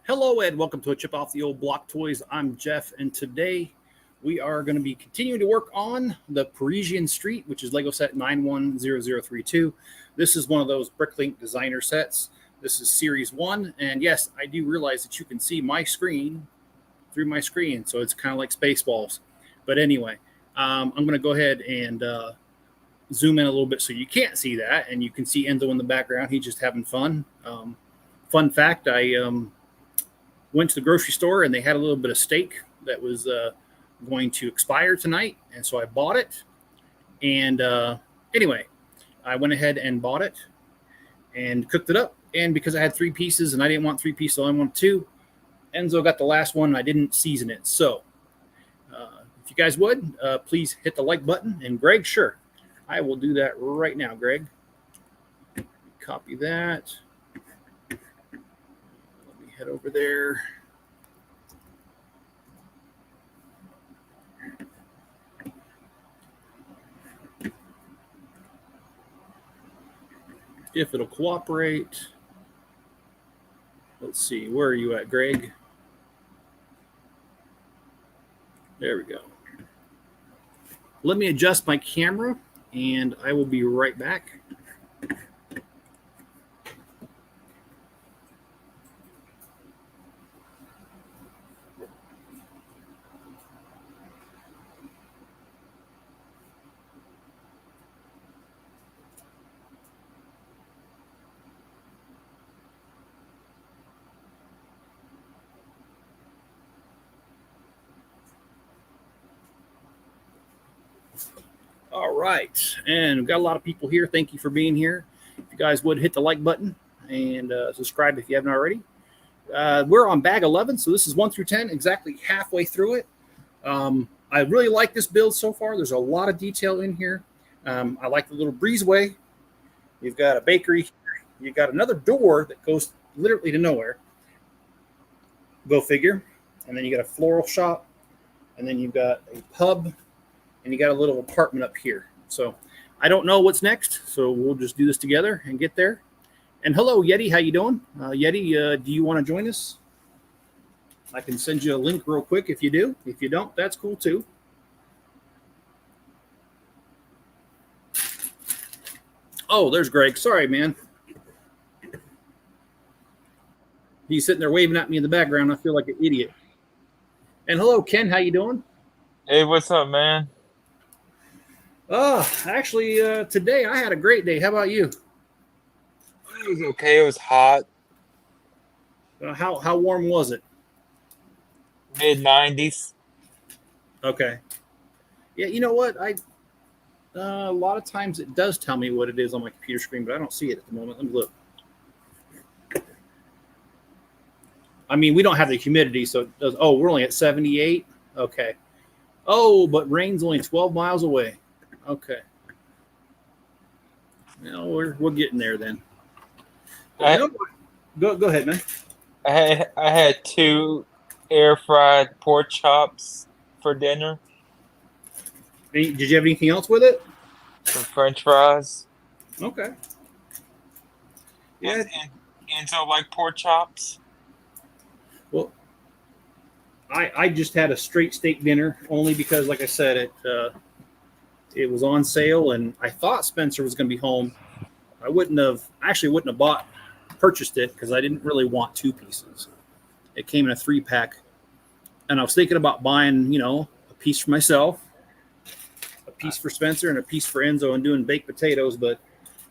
Hello and welcome to a Chip Off the Old Block Toys. I'm Jeff, and today we are going to be continuing to work on the Parisian Street, which is Lego set 910032. This is one of those Bricklink Designer sets. This is Series 1, and yes, I do realize that you can see my screen through my screen, so it's kind of like Spaceballs. But anyway, I'm going to go ahead and zoom in a little bit so you can't see that, and you can see Enzo in the background. He's just having fun. Fun fact, I went to the grocery store and they had a little bit of steak that was going to expire tonight, and so I bought it. And anyway, I went ahead and bought it and cooked it up. And because I had 3 pieces and I didn't want 3 pieces, I only wanted 2. Enzo got the last one and I didn't season it. So if you guys would, please hit the like button. And Greg, sure, I will do that right now, Greg. Copy that. Head over there. If it'll cooperate. Let's see, where are you at, Greg? There we go. Let me adjust my camera and I will be right back. All right, and we've got a lot of people here. Thank you for being here. If you guys would hit the like button and subscribe if you haven't already. We're on bag 11, so this is 1 through 10, exactly halfway through it. I really like this build so far. There's a lot of detail in here. I like the little breezeway. You've got a bakery here. You've got another door that goes literally to nowhere. Go figure. And then you got a floral shop. And then you've got a pub. And you got a little apartment up here. So I don't know what's next, so we'll just do this together and get there. And hello, Yeti. How you doing? Yeti, do you want to join us? I can send you a link real quick if you do. If you don't, that's cool too. Oh, there's Greg. Sorry, man. He's sitting there waving at me in the background. I feel like an idiot. And hello, Ken. How you doing? Hey, what's up, man? Actually, today I had a great day. How about you? It was okay. It was hot. How warm was it? Mid-90s. Okay. Yeah, you know what? A lot of times it does tell me what it is on my computer screen, but I don't see it at the moment. Let me look. I mean, we don't have the humidity, so it does. Oh, we're only at 78. Okay. Oh, but rain's only 12 miles away. Okay. Well, we're getting there then. Go ahead, man. I had 2 air-fried pork chops for dinner. Did you have anything else with it? Some French fries. Okay. Yeah. And so like pork chops. Well, I just had a straight steak dinner only because, like I said, it was on sale, and I thought Spencer was going to be home. I wouldn't have purchased it because I didn't really want 2 pieces. It came in a 3-pack, and I was thinking about buying, a piece for myself, a piece for Spencer, and a piece for Enzo, and doing baked potatoes. But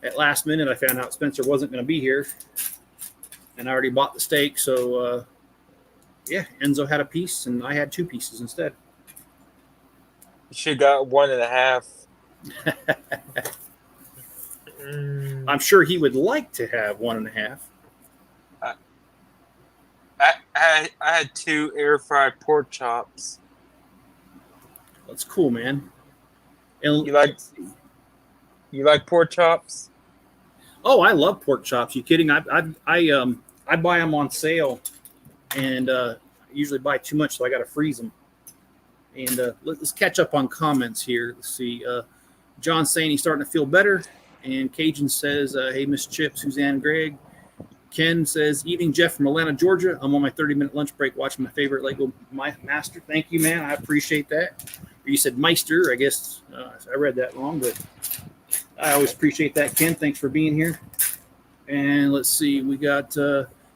at last minute, I found out Spencer wasn't going to be here, and I already bought the steak. So, yeah, Enzo had a piece, and I had 2 pieces instead. You should got 1.5. I'm sure he would like to have 1.5. I had 2 air-fried pork chops. That's cool, man. And you like pork chops? Oh, I love pork chops. You kidding? I buy them on sale, and usually buy too much, so I got to freeze them. And let's catch up on comments here. Let's see. John's saying he's starting to feel better. And Cajun says, hey, Miss Chip, Suzanne, Greg, Ken says, "Evening, Jeff from Atlanta, Georgia. I'm on my 30-minute lunch break watching my favorite Lego Master." Thank you, man. I appreciate that. Or you said Meister. I guess I read that wrong, but I always appreciate that, Ken. Thanks for being here. And let's see. We got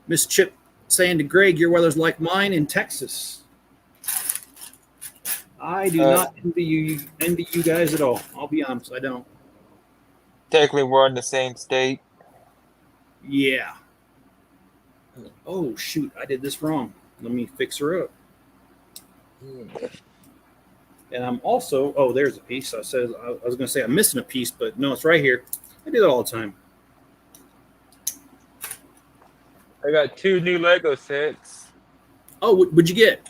Miss Chip saying to Greg, "Your weather's like mine in Texas." I do not envy you guys at all. I'll be honest, I don't. Technically, we're in the same state. Yeah. Oh, shoot. I did this wrong. Let me fix her up. And I'm also, oh, there's a piece. I was going to say I'm missing a piece, but no, it's right here. I do that all the time. I got 2 new Lego sets. Oh, what'd you get?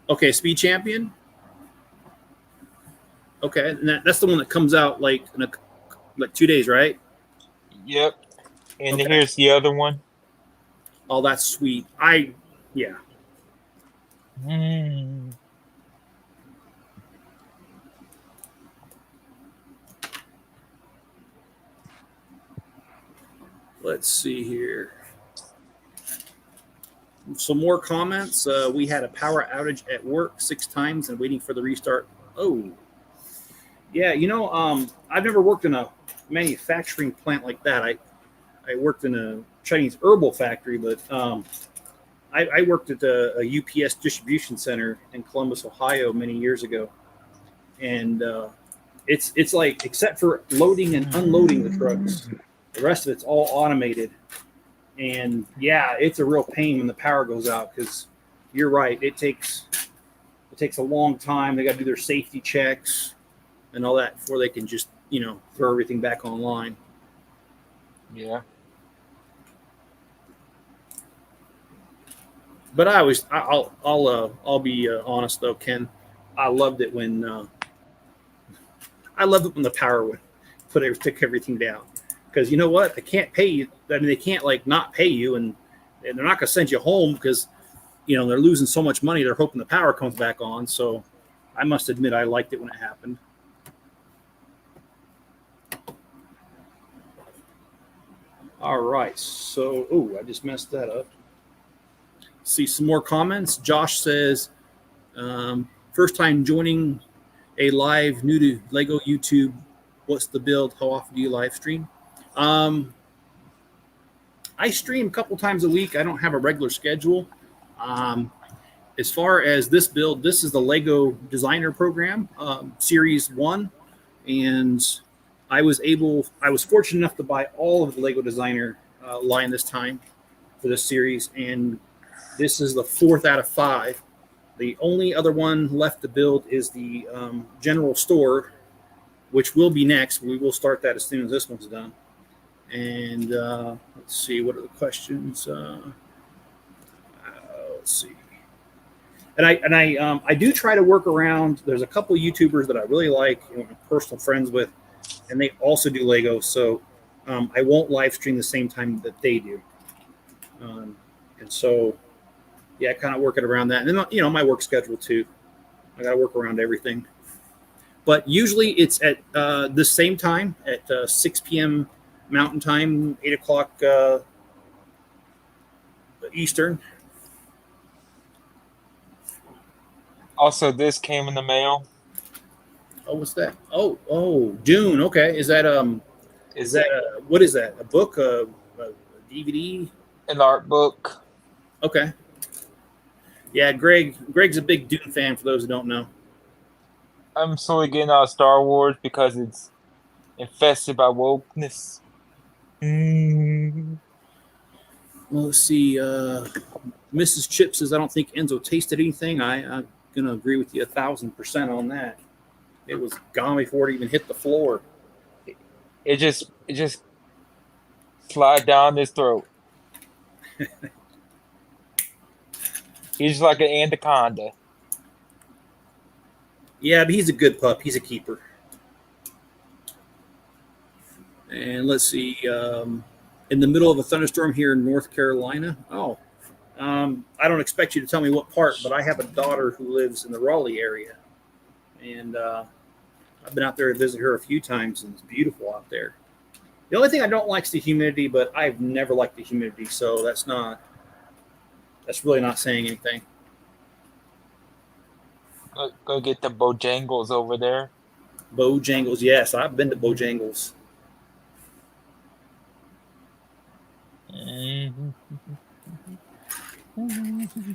Okay, Speed Champion. Okay, and that's the one that comes out like in like 2 days, right? Yep. And Okay. here's the other one. Oh, that's sweet. Yeah. Let's see here. Some more comments. We had a power outage at work 6 times and waiting for the restart. Oh, yeah. I've never worked in a manufacturing plant like that. I worked in a Chinese herbal factory, but I worked at a UPS distribution center in Columbus, Ohio, many years ago, and it's like, except for loading and unloading the trucks, the rest of it's all automated. And yeah, it's a real pain when the power goes out, because you're right, it takes a long time. They got to do their safety checks and all that before they can just throw everything back online. Yeah. But I'll be honest though, Ken. I loved it when the power would took everything down, because you know what? They can't pay you. I mean, they can't like not pay you, and they're not going to send you home because they're losing so much money. They're hoping the power comes back on. So I must admit I liked it when it happened. All right. So I just messed that up. See some more comments. Josh says, first time joining a live, new to Lego YouTube. What's the build? How often do you live stream? I stream a couple times a week. I don't have a regular schedule. As far as this build, this is the Lego Designer Program, Series 1. And I was fortunate enough to buy all of the Lego Designer line this time for this series. And this is the 4th out of 5. The only other one left to build is the General Store, which will be next. We will start that as soon as this one's done. And let's see, what are the questions? Let's see. And I do try to work around. There's a couple YouTubers that I really like, I'm personal friends with, and they also do Lego. So I won't live stream the same time that they do. And so, yeah, kind of working around that. And then, my work schedule too. I got to work around everything. But usually it's at the same time at 6 p.m. Mountain Time, 8 o'clock Eastern. Also, this came in the mail. Oh, what's that? Oh, Dune. Okay, is that what is that? A book? A DVD? An art book. Okay. Yeah, Greg's a big Dune fan. For those who don't know, I'm slowly getting out of Star Wars because it's infested by wokeness. Well, let's see. Mrs. Chip says, I don't think Enzo tasted anything. I'm going to agree with you 1,000% on that. It was gone before it even hit the floor. It just slide down his throat. He's like an anaconda. Yeah, but he's a good pup. He's a keeper. And let's see. In the middle of a thunderstorm here in North Carolina. Oh, I don't expect you to tell me what part, but I have a daughter who lives in the Raleigh area. And I've been out there to visit her a few times, and it's beautiful out there. The only thing I don't like is the humidity, but I've never liked the humidity, so that's really not saying anything. Go get the Bojangles over there. Bojangles, yes, I've been to Bojangles. Mhm.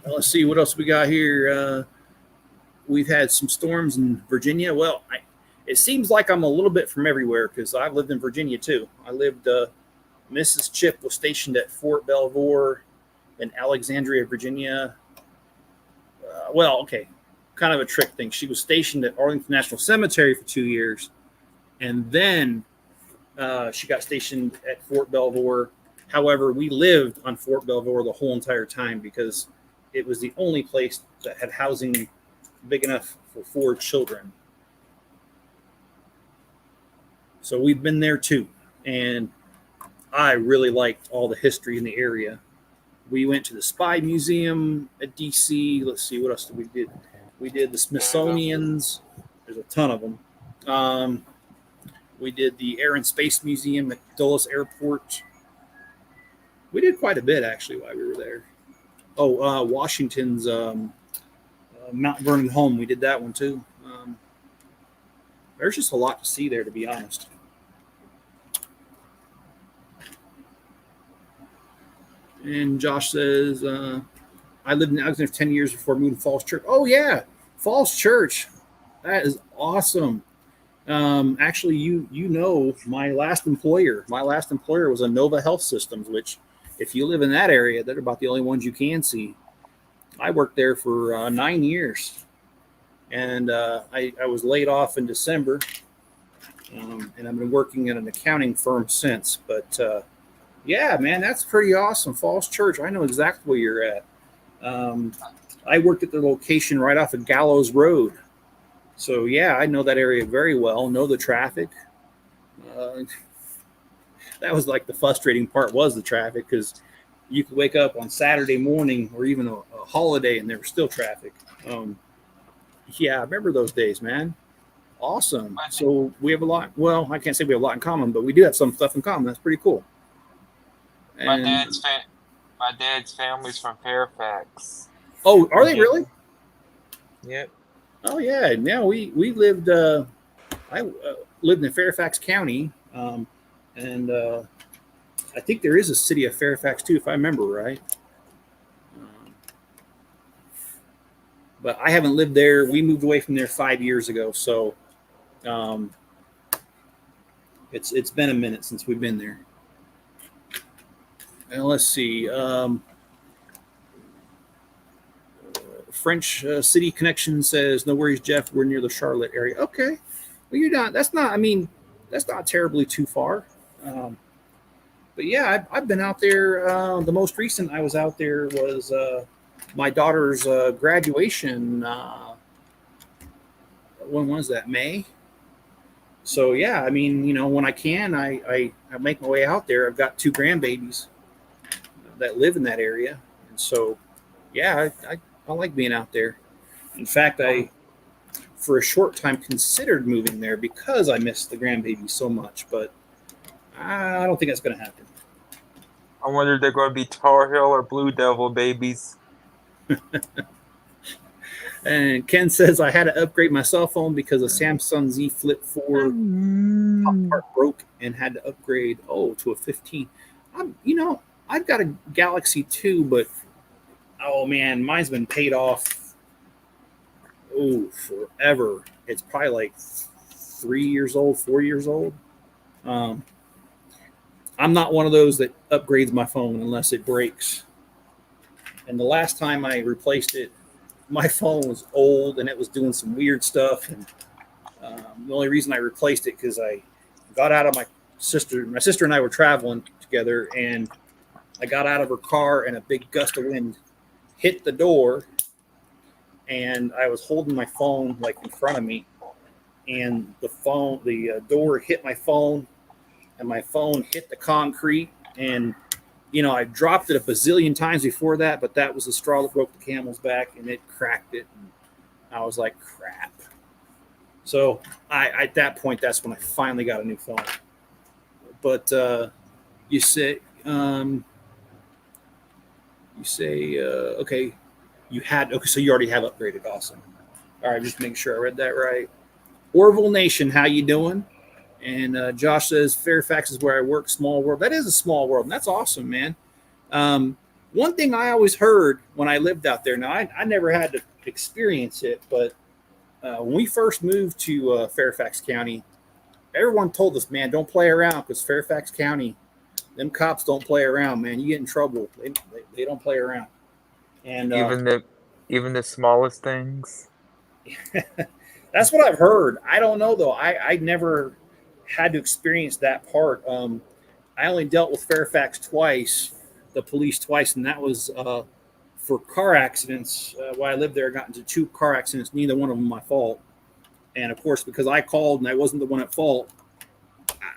Let's see what else we got here. We've had some storms in Virginia. Well, it seems like I'm a little bit from everywhere because I've lived in Virginia too. I lived. Mrs. Chip was stationed at Fort Belvoir in Alexandria, Virginia. Well, okay, kind of a trick thing. She was stationed at Arlington National Cemetery for 2 years, and then she got stationed at Fort Belvoir. However, we lived on Fort Belvoir the whole entire time because it was the only place that had housing big enough for 4 children. So we've been there too. And I really liked all the history in the area. We went to the Spy Museum at DC. Let's see, what else did we did? We did the Smithsonian's. There's a ton of them. Um, we did the Air and Space Museum at Dulles Airport. We did quite a bit actually while we were there. Oh, Washington's Mount Vernon home. We did that one too. There's just a lot to see there, to be honest. And Josh says, I lived in Alexandria for 10 years before moving to Falls Church. Oh, yeah. Falls Church. That is awesome. Actually, you know my last employer. My last employer was a Nova Health Systems, which, if you live in that area, they're about the only ones you can see. I worked there for 9 years, and I was laid off in December, and I've been working at an accounting firm since. But yeah, man, that's pretty awesome. Falls Church. I know exactly where you're at. Um, I worked at the location right off of Gallows Road. So yeah, I know that area very well. Know the traffic. Uh, that was like the frustrating part was the traffic because you could wake up on Saturday morning or even a holiday and there was still traffic. Yeah, I remember those days, man. Awesome. So we have a lot. Well, I can't say we have a lot in common, but we do have some stuff in common. That's pretty cool. My And dad's fa- my dad's family's from Fairfax, oh, are they really? Virginia. Yep. Oh yeah. Yeah, we lived. I lived in Fairfax County, and I think there is a city of Fairfax too, if I remember right. Um, but I haven't lived there. We moved away from there 5 years ago, so um, it's been a minute since we've been there. And let's see. French City Connection says, "No worries, Jeff. We're near the Charlotte area." Okay, well, you're not. That's not. I mean, that's not terribly too far. Um, but yeah, I've been out there. The most recent I was out there was my daughter's graduation. When was that? May. So yeah, I mean, when I can, I make my way out there. I've got 2 grandbabies that live in that area, and so yeah, I like being out there. In fact, Um, I for a short time considered moving there because I miss the grandbabies so much, but I don't think that's going to happen. I wonder if they're going to be Tar Heel or Blue Devil babies. And Ken says I had to upgrade my cell phone because a Samsung Z Flip 4 top part broke and had to upgrade to a 15. I've got a Galaxy 2, but oh man, mine's been paid off forever. It's probably like 3 years old, 4 years old. Um, I'm not one of those that upgrades my phone unless it breaks. And the last time I replaced it, my phone was old and it was doing some weird stuff. And the only reason I replaced it because I got out of my sister. My sister and I were traveling together, and I got out of her car, and a big gust of wind hit the door, and I was holding my phone like in front of me, and the door hit my phone, and my phone hit the concrete, and I dropped it a bazillion times before that, but that was the straw that broke the camel's back, and it cracked it. And I was like, crap. So at that point, that's when I finally got a new phone. But you say okay. You had okay, so you already have upgraded. Awesome. All right, just make sure I read that right. Orville Nation, how you doing? And Josh says Fairfax is where I work. Small world. That is a small world, and that's awesome, man. Um, One thing I always heard when I lived out there. Now I never had to experience it, but when we first moved to Fairfax County, everyone told us, man, don't play around because Fairfax County, them cops don't play around, man. You get in trouble. They don't play around. And Even the smallest things. that's what I've heard. I don't know though. I never had to experience that part. I only dealt with Fairfax twice, the police twice, and that was for car accidents. While I lived there, I got into 2 car accidents. Neither one of them my fault. And of course, because I called and I wasn't the one at fault,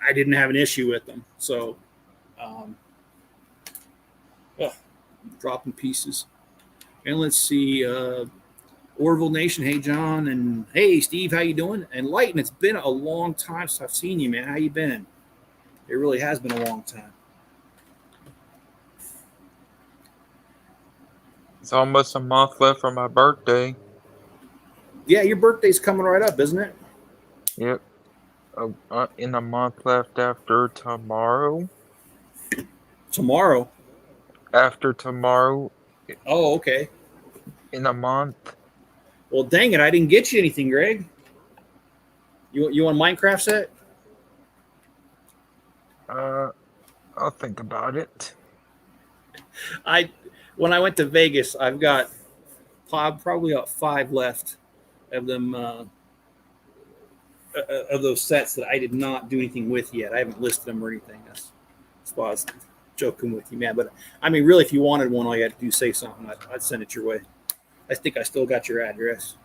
I didn't have an issue with them. So, um, oh, dropping pieces. And let's see, Orville Nation. Hey, John, and hey, Steve, how you doing? And Lighten, it's been a long time since I've seen you, man. How you been? It really has been a long time. It's almost a month left for my birthday. Yeah, your birthday's coming right up, isn't it? Yep. In a month left after tomorrow. Tomorrow. After tomorrow, Oh, okay. in a month. Well, dang it, I didn't get you anything, Greg. You want a Minecraft set? I'll think about it. When I went to Vegas, I've got probably about 5 left of them of those sets that I did not do anything with yet. I haven't listed them or anything. That's why I was joking with you, man. But I mean, really, if you wanted one, all you had to do is say something. I'd send it your way. I think I still got your address.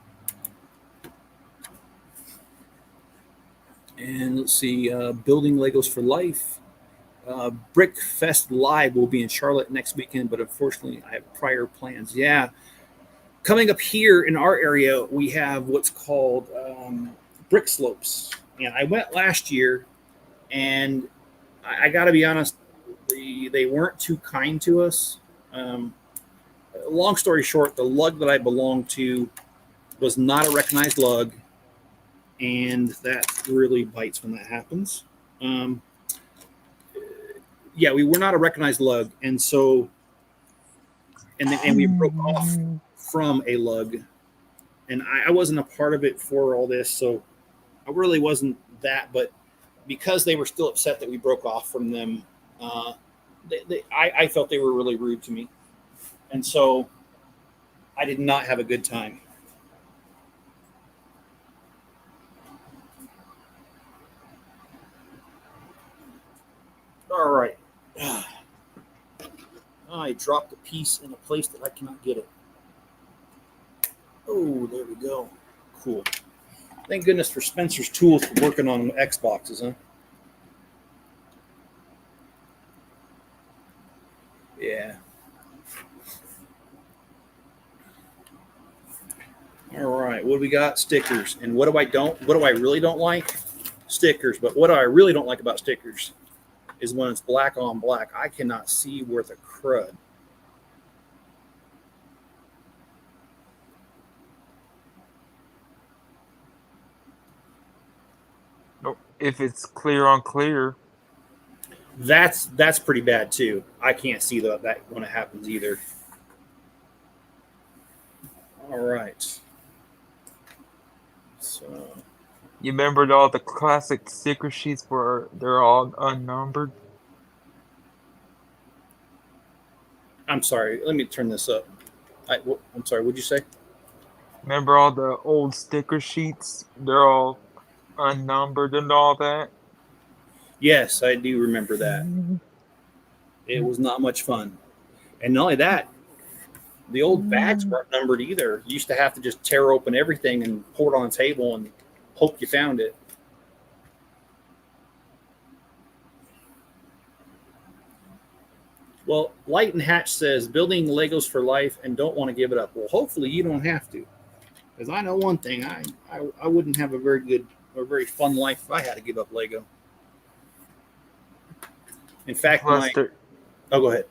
And let's see, building Legos for life. Brick Fest Live will be in Charlotte next weekend, but unfortunately, I have prior plans. Yeah, coming up here in our area, we have what's called brick slopes. And I went last year, and I got to be honest, they weren't too kind to us. Long story short, the lug that I belonged to was not a recognized lug, and that really bites when that happens. Yeah, we were not a recognized lug, and so, and we broke off from a lug, and I wasn't a part of it for all this, so I really wasn't that. But because they were still upset that we broke off from them, I felt they were really rude to me, and so I did not have a good time. All right. I dropped a piece in a place that I cannot get it. Oh, there we go. Cool. Thank goodness for Spencer's tools for working on Xboxes, huh? Yeah. All right. What do we got? Stickers. And what do I really don't like? Stickers. But what I really don't like about stickers is when it's black on black. I cannot see worth a crud. If it's clear on clear. That's pretty bad too. I can't see that when it happens either. All right. So You remembered all the classic sticker sheets where they're all unnumbered? I'm sorry. Let me turn this up. I'm sorry. What'd you say? Remember all the old sticker sheets? They're all unnumbered and all that? Yes, I do remember that. It was not much fun. And not only that, the old bags weren't numbered either. You used to have to just tear open everything and pour it on a table and hope you found it. Well, Light and Hatch says building Legos for life and don't want to give it up. Well, hopefully you don't have to, because I know one thing: I wouldn't have a very good or very fun life if I had to give up Lego. In fact, Plus they're go ahead.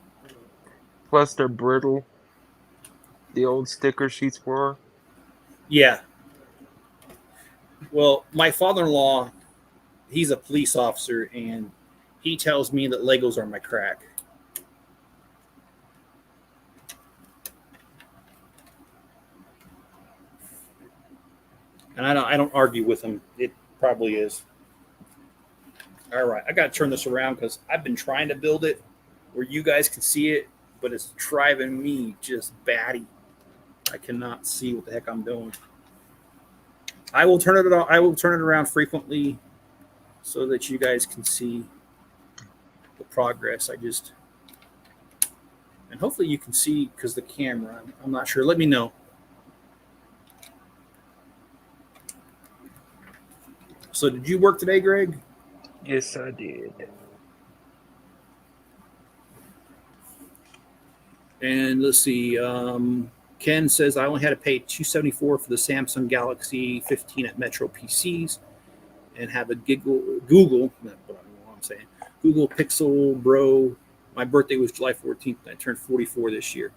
plus they're brittle. The old sticker sheets were. Yeah. Well, my father-in-law, he's a police officer, and he tells me that Legos are my crack. And I don't argue with him. It probably is. All right, I got to turn this around because I've been trying to build it where you guys can see it, but it's driving me just batty. I cannot see what the heck I'm doing. I will turn it. I will turn it around frequently so that you guys can see the progress. And hopefully you can see because the camera. I'm not sure. Let me know. So did you work today, Greg? Yes, I did. And let's see. Ken says I only had to pay $274 for the Samsung Galaxy 15 at Metro PCs, and have a Google. Not what I'm saying. Google Pixel Bro. My birthday was July 14th. And I turned 44 this year.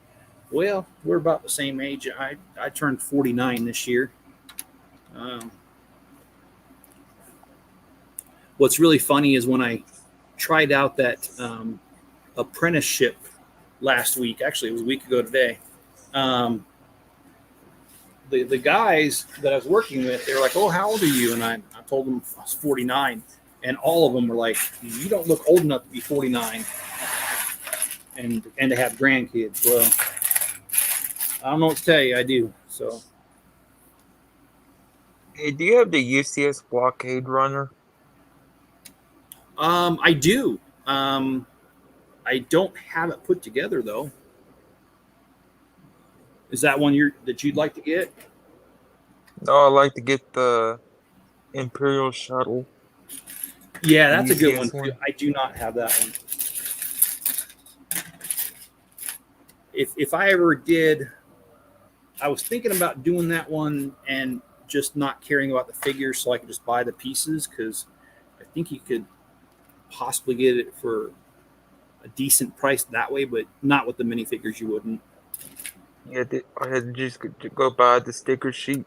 Well, we're about the same age. I turned 49 this year. What's really funny is when I tried out that apprenticeship last week. Actually, it was a week ago today. The guys that I was working with, they were like, "Oh, how old are you?" And I told them I was 49, and all of them were like, "You don't look old enough to be 49 and to have grandkids." Well, I don't know what to tell you. I do. So, Hey, do you have the UCS blockade runner? I do. I don't have it put together though. Is that one you'd like to get? No, I'd like to get the Imperial Shuttle. Yeah, that's a good UCS one. I do not have that one. If I ever did, I was thinking about doing that one and just not caring about the figures, so I could just buy the pieces, because I think you could possibly get it for a decent price that way, but not with the minifigures. You wouldn't. Yeah, I had to just go buy the sticker sheet.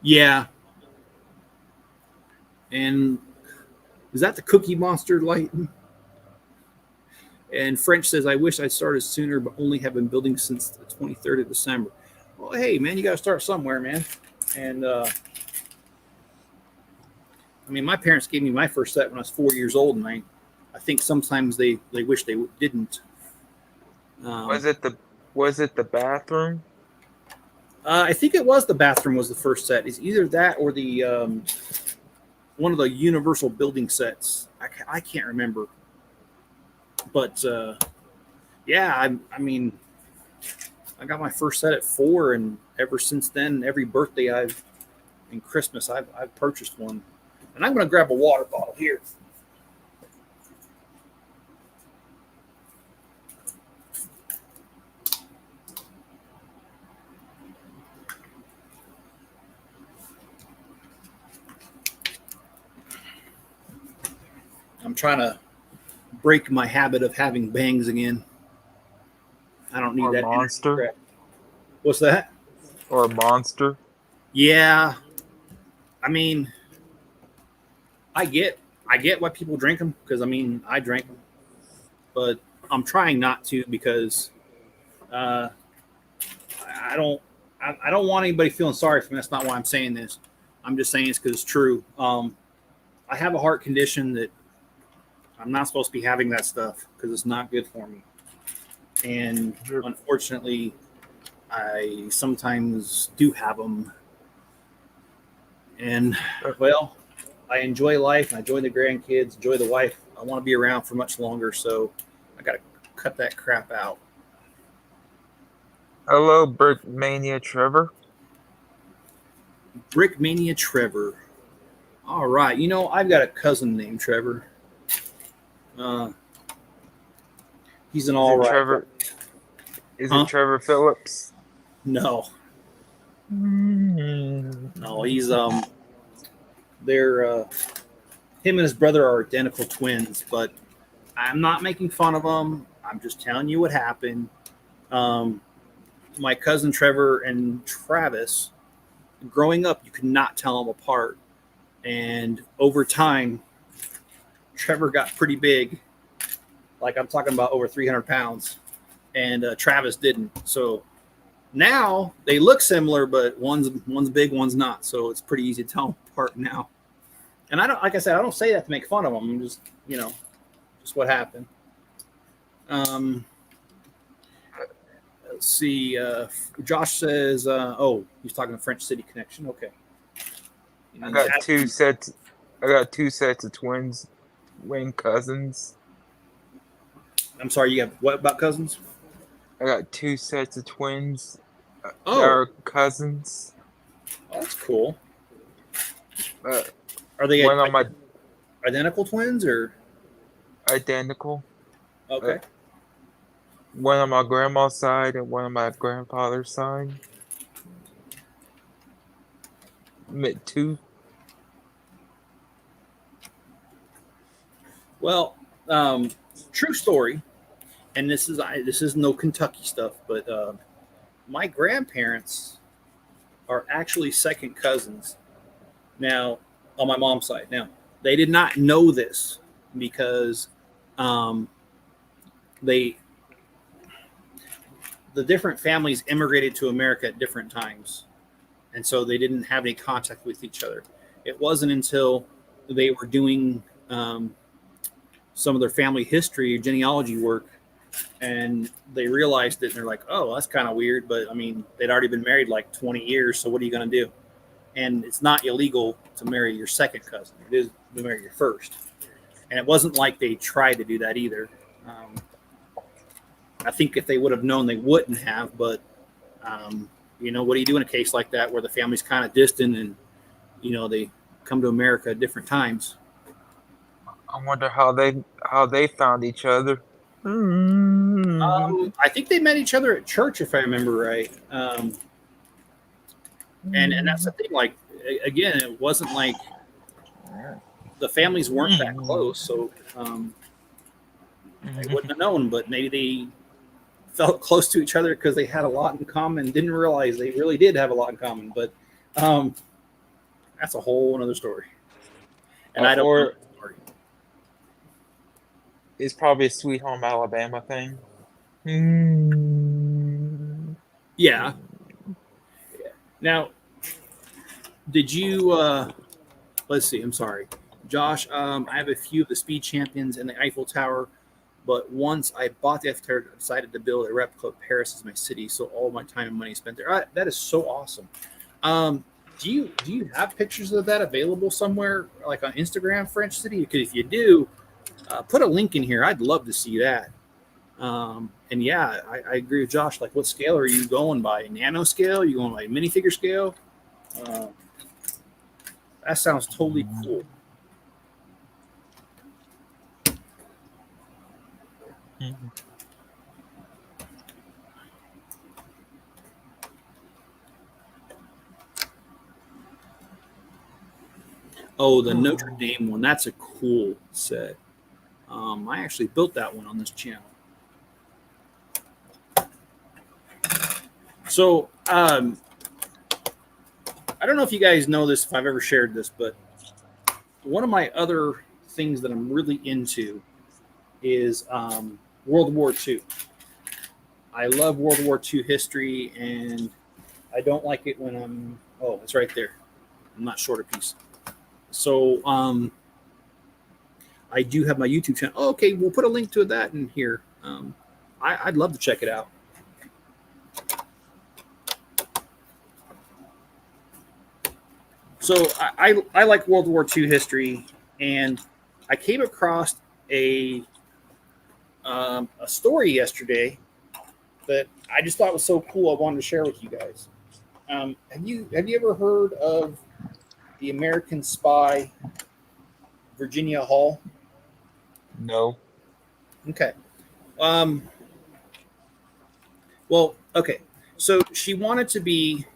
Yeah. And is that the Cookie Monster lighting? And French says, I wish I'd started sooner, but only have been building since the 23rd of December. Well, hey, man, you got to start somewhere, man. And, I mean, my parents gave me my first set when I was 4 years old, and I think sometimes they wish they didn't. Was it the bathroom? I think it was the bathroom was the first set. It's either that or the one of the universal building sets. I can't remember. But, yeah, I mean, I got my first set at 4, and ever since then, every birthday and Christmas, I've purchased one. And I'm going to grab a water bottle here. I'm trying to break my habit of having bangs again. I don't need Or that Monster? What's that? Or Monster? Yeah. I mean, I get why people drink them, because I mean, I drank them, but I'm trying not to, because I don't want anybody feeling sorry for me. That's not why I'm saying this. I'm just saying it's because it's true. I have a heart condition that I'm not supposed to be having that stuff because it's not good for me. And unfortunately, I sometimes do have them. And, well, I enjoy life. I enjoy the grandkids, enjoy the wife. I want to be around for much longer, so I got to cut that crap out. Hello, Brickmania Trevor. Brickmania Trevor. All right. You know, I've got a cousin named Trevor. He's an all right. Trevor? Is it Trevor Phillips? No. No, he's they're him and his brother are identical twins, but I'm not making fun of them. I'm just telling you what happened. My cousin Trevor and Travis, growing up, you could not tell them apart. And over time, Trevor got pretty big. Like I'm talking about over 300 pounds. And Travis didn't. So now they look similar, but one's big, one's not. So it's pretty easy to tell them apart now. And I don't, like I said, I don't say that to make fun of them. I'm just, just what happened. Let's see. Josh says, "Oh, he's talking to French City Connection." Okay. I got two sets. I got 2 sets of twins, cousins. I'm sorry. You have what about cousins? I got 2 sets of twins. That Oh, are cousins. that's cool. Uh, Are they one on my identical twins or identical. okay? One on my grandma's side and one on my grandfather's side. Two. Well, true story, and this is no Kentucky stuff, but my grandparents are actually second cousins now on my mom's side. Now they did not know this because they the different families immigrated to America at different times, and so they didn't have any contact with each other. It wasn't until they were doing some of their family history, genealogy work, and they realized it, and they're like, "Oh, that's kind of weird." But I mean, they'd already been married like 20 years, so what are you going to do? And it's not illegal to marry your second cousin; it is to marry your first. And it wasn't like they tried to do that either. I think if they would have known, they wouldn't have. But what do you do in a case like that where the family's kind of distant and they come to America at different times? I wonder how they found each other. I think they met each other at church, if I remember right. And that's the thing. Like again, it wasn't like the families weren't that close, so they wouldn't have known. But maybe they felt close to each other because they had a lot in common. Didn't realize they really did have a lot in common. But that's a whole another story. And I don't know the story. It's probably a Sweet Home Alabama thing. Yeah. Now, did you? Let's see. I'm sorry, Josh. I have a few of the Speed Champions and the Eiffel Tower, but once I bought the Eiffel Tower, I decided to build a replica of Paris as my city. So all my time and money spent there. That is so awesome. Do you have pictures of that available somewhere, like on Instagram, French City? Because if you do, put a link in here. I'd love to see that. And yeah, I agree with Josh. Like, what scale are you going by? Nano scale? Are you going by minifigure scale? That sounds totally cool. Oh, the Notre Dame one. That's a cool set. I actually built that one on this channel. So, I don't know if you guys know this, if I've ever shared this, but one of my other things that I'm really into is World War II. I love World War II history, and I don't like it when it's right there. I'm not short a piece. So I do have my YouTube channel. Oh, okay, we'll put a link to that in here. I'd love to check it out. So I like World War II history, and I came across a story yesterday that I just thought was so cool. I wanted to share with you guys. Have you ever heard of the American spy Virginia Hall? No. Okay. Well, okay. So she wanted to be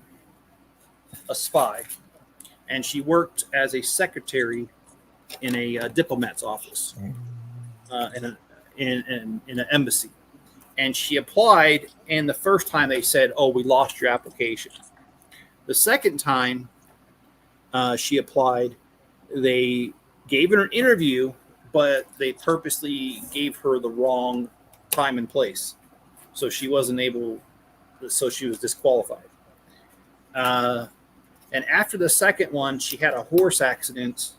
a spy, and she worked as a secretary in a diplomat's office. in an embassy. And she applied, and the first time they said, "Oh, we lost your application." The second time she applied, they gave her an interview, but they purposely gave her the wrong time and place, so she wasn't able. So she was disqualified. And after the second one, she had a horse accident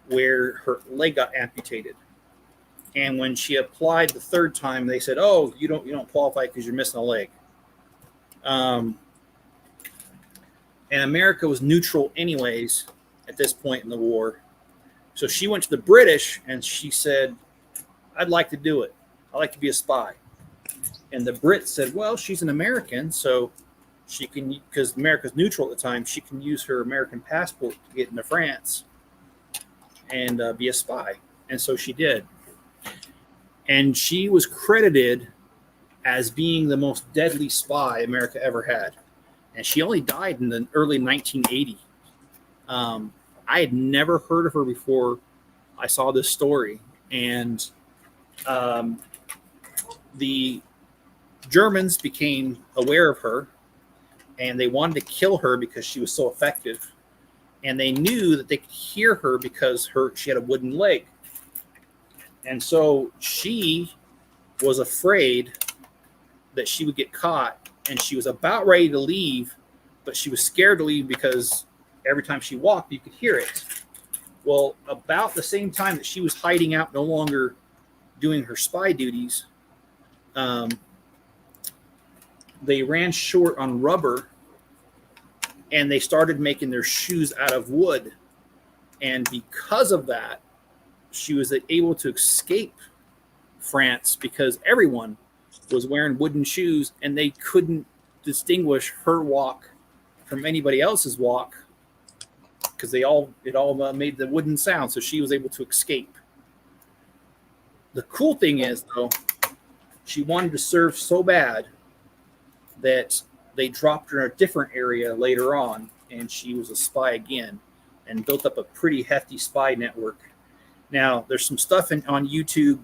where her leg got amputated. And when she applied the third time, they said, "Oh, you don't qualify because you're missing a leg." And America was neutral anyways at this point in the war. So she went to the British and she said, "I'd like to do it. I'd like to be a spy." And the Brits said, "Well, she's an American, so she can, because America's neutral at the time, she can use her American passport to get into France and be a spy." And so she did. And she was credited as being the most deadly spy America ever had. And she only died in the early 1980s. I had never heard of her before I saw this story. And the Germans became aware of her, and they wanted to kill her because she was so effective. And they knew that they could hear her because she had a wooden leg. And so she was afraid that she would get caught, and she was about ready to leave, but she was scared to leave because every time she walked, you could hear it. Well, about the same time that she was hiding out, no longer doing her spy duties, they ran short on rubber, and they started making their shoes out of wood. And because of that, she was able to escape France because everyone was wearing wooden shoes, and they couldn't distinguish her walk from anybody else's walk because it all made the wooden sound. So she was able to escape. The cool thing is, though, she wanted to serve so bad that they dropped her in a different area later on, and she was a spy again and built up a pretty hefty spy network. Now, there's some stuff on YouTube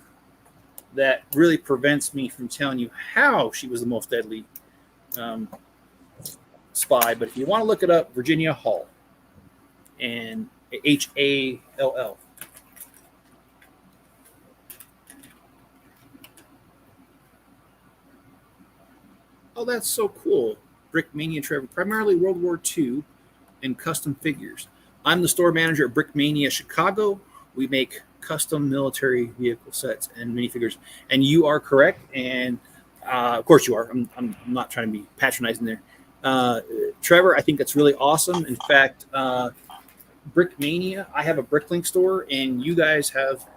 that really prevents me from telling you how she was the most deadly spy. But if you want to look it up, Virginia Hall, and Hall. Oh, that's so cool. Brickmania Trevor, primarily World War II and custom figures. I'm the store manager at Brickmania Chicago. We make custom military vehicle sets and minifigures. And you are correct. And of course you are. I'm not trying to be patronizing there. Trevor, I think that's really awesome. In fact, Brickmania, I have a Bricklink store, and you guys have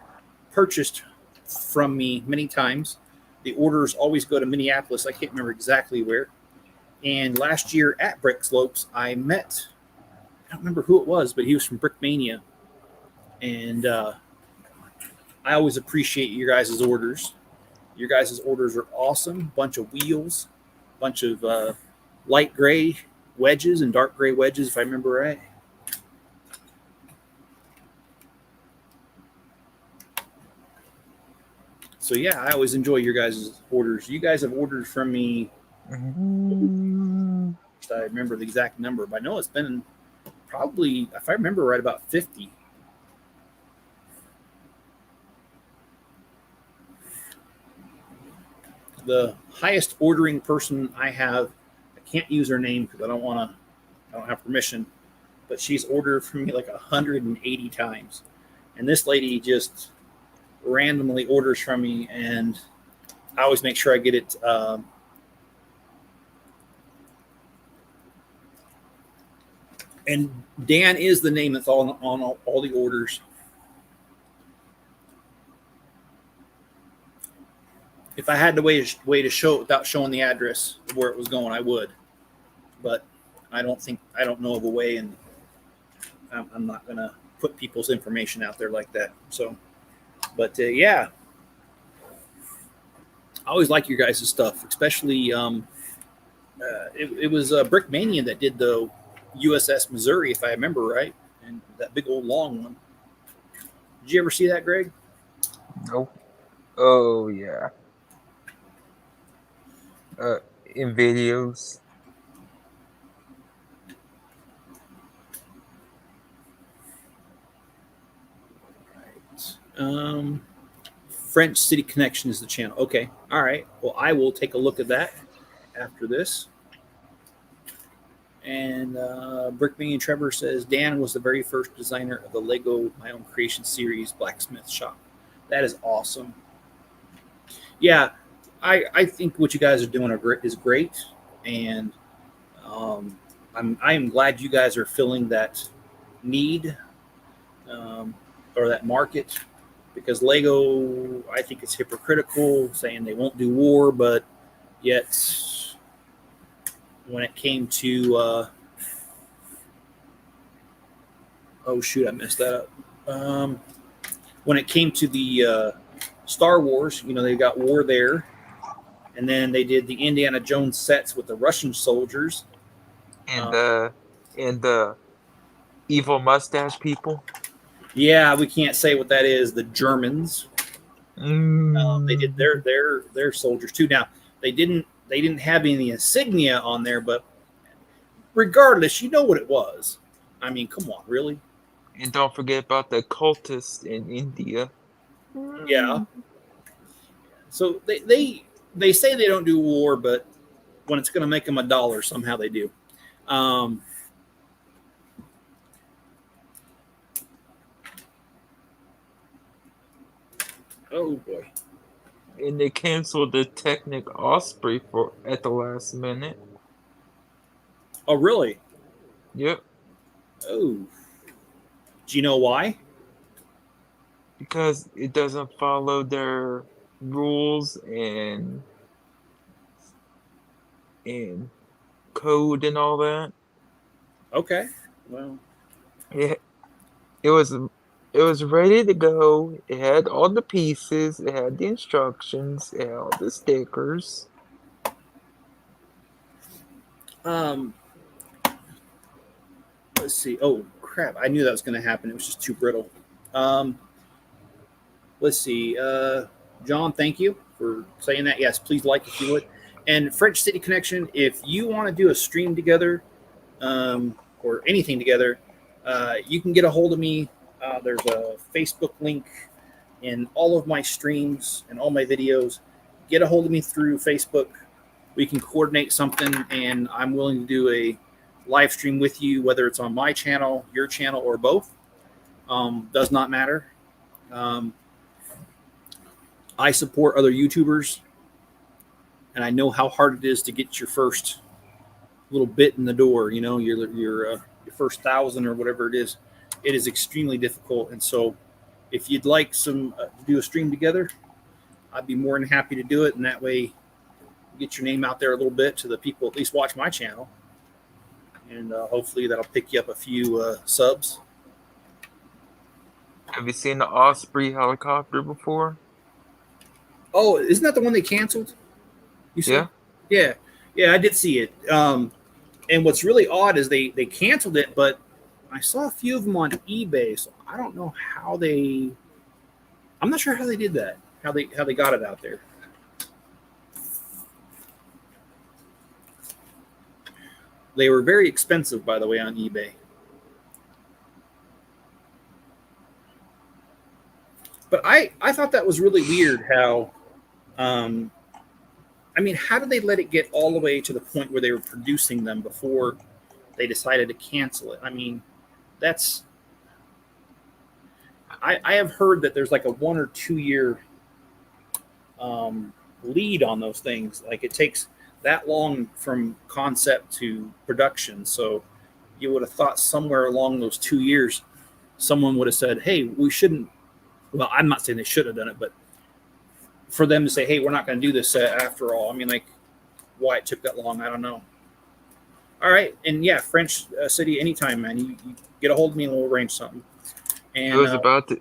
purchased from me many times. The orders always go to Minneapolis. I can't remember exactly where. And last year at Brick Slopes, I met, I don't remember who it was, but he was from Brickmania. And I always appreciate your guys' orders. Your guys' orders are awesome. Bunch of wheels, bunch of light gray wedges and dark gray wedges, if I remember right. So yeah, I always enjoy your guys' orders. You guys have ordered from me. I remember the exact number, but I know it's been probably, if I remember right, about 50. The highest ordering person I have, I can't use her name because I don't have permission, but she's ordered from me like 180 times. And this lady just randomly orders from me, and I always make sure I get it. And Dan is the name that's on all the orders. If I had to way to show it without showing the address of where it was going, I would. But I don't know of a way, and I'm not going to put people's information out there like that. So, but yeah, I always like your guys' stuff, especially it was Brickmania that did the USS Missouri, if I remember right, and that big old long one. Did you ever see that, Greg? Nope. Oh yeah. Uh, in videos. Um, French City Connection is the channel. Okay. All right. Well, I will take a look at that after this. And Brickman and Trevor says Dan was the very first designer of the Lego My Own Creation series blacksmith shop. That is awesome. Yeah, I think what you guys are doing is great, and um, I am glad you guys are filling that need um, or that market because Lego, I think it's hypocritical saying they won't do war, but yet when it came to oh shoot, I messed that up. When it came to the Star Wars, they got war there, and then they did the Indiana Jones sets with the Russian soldiers. And Uh, the evil mustache people. yeah, we can't say what that is. The Germans, they did Mm. their soldiers too. Now they didn't have any insignia on there, but regardless, you know what it was. I mean, come on, really? And don't forget about the cultists in India. Yeah. Mm. So they say they don't do war, but when it's going to make them $1, somehow they do. Um, oh boy. And they canceled the Technic Osprey for at the last minute. Oh really? Yep, Oh, do you know why? because it doesn't follow their rules and code and all that. Okay. Well, It it was it was ready to go. It had all the pieces. It had the instructions. It had all the stickers. um, let's see. Oh crap! I knew that was going to happen. It was just too brittle. Um, let's see. John, thank you for saying that. Yes, please like if you would. And French City Connection, if you want to do a stream together or anything together, you can get a hold of me. There's a Facebook link in all of my streams and all my videos. Get a hold of me through Facebook. We can coordinate something, and I'm willing to do a live stream with you, whether it's on my channel, your channel, or both. Does not matter. Um, I support other YouTubers, and I know how hard it is to get your first little bit in the door. Your first 1,000 or whatever it is. It is extremely difficult, and so if you'd like some to do a stream together, I'd be more than happy to do it, and that way get your name out there a little bit to the people at least watch my channel, and hopefully that'll pick you up a few subs. Have you seen the Osprey helicopter before? Oh, isn't that the one they canceled? You said, Yeah. yeah, yeah, I did see it. And what's really odd is they canceled it, but I saw a few of them on eBay, so I don't know how they. I'm not sure how they did that. How they got it out there. They were very expensive, by the way, on eBay. But I thought that was really weird how um, I mean, how did they let it get all the way to the point where they were producing them before they decided to cancel it? I mean, that's I have heard that there's like a 1 or 2 year lead on those things. Like it takes that long from concept to production. So you would have thought somewhere along those 2 years, someone would have said, "Hey, we shouldn't." Well, I'm not saying they should have done it, but for them to say, "Hey, we're not going to do this after all." I mean, like, why it took that long, I don't know. All right, and yeah, French City, anytime, man. You get a hold of me and we'll arrange something. It And was about to.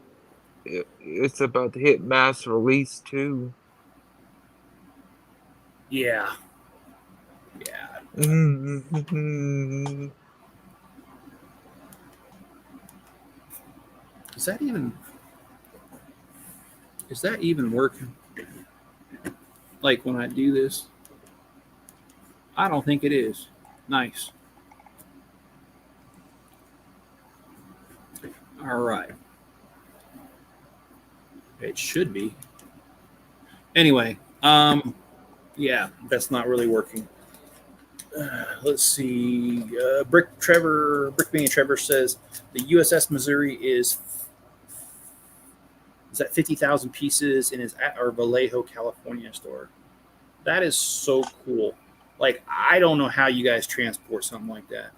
It's about to hit mass release too. yeah, yeah. Mm-hmm. Is that even working? like when I do this? I don't think it is. Nice. All right. It should be. Anyway, yeah, that's not really working. Let's see. Brickman Trevor says the USS Missouri is at 50,000 pieces and is at our Vallejo, California store. That is so cool. Like, I don't know how you guys transport something like that.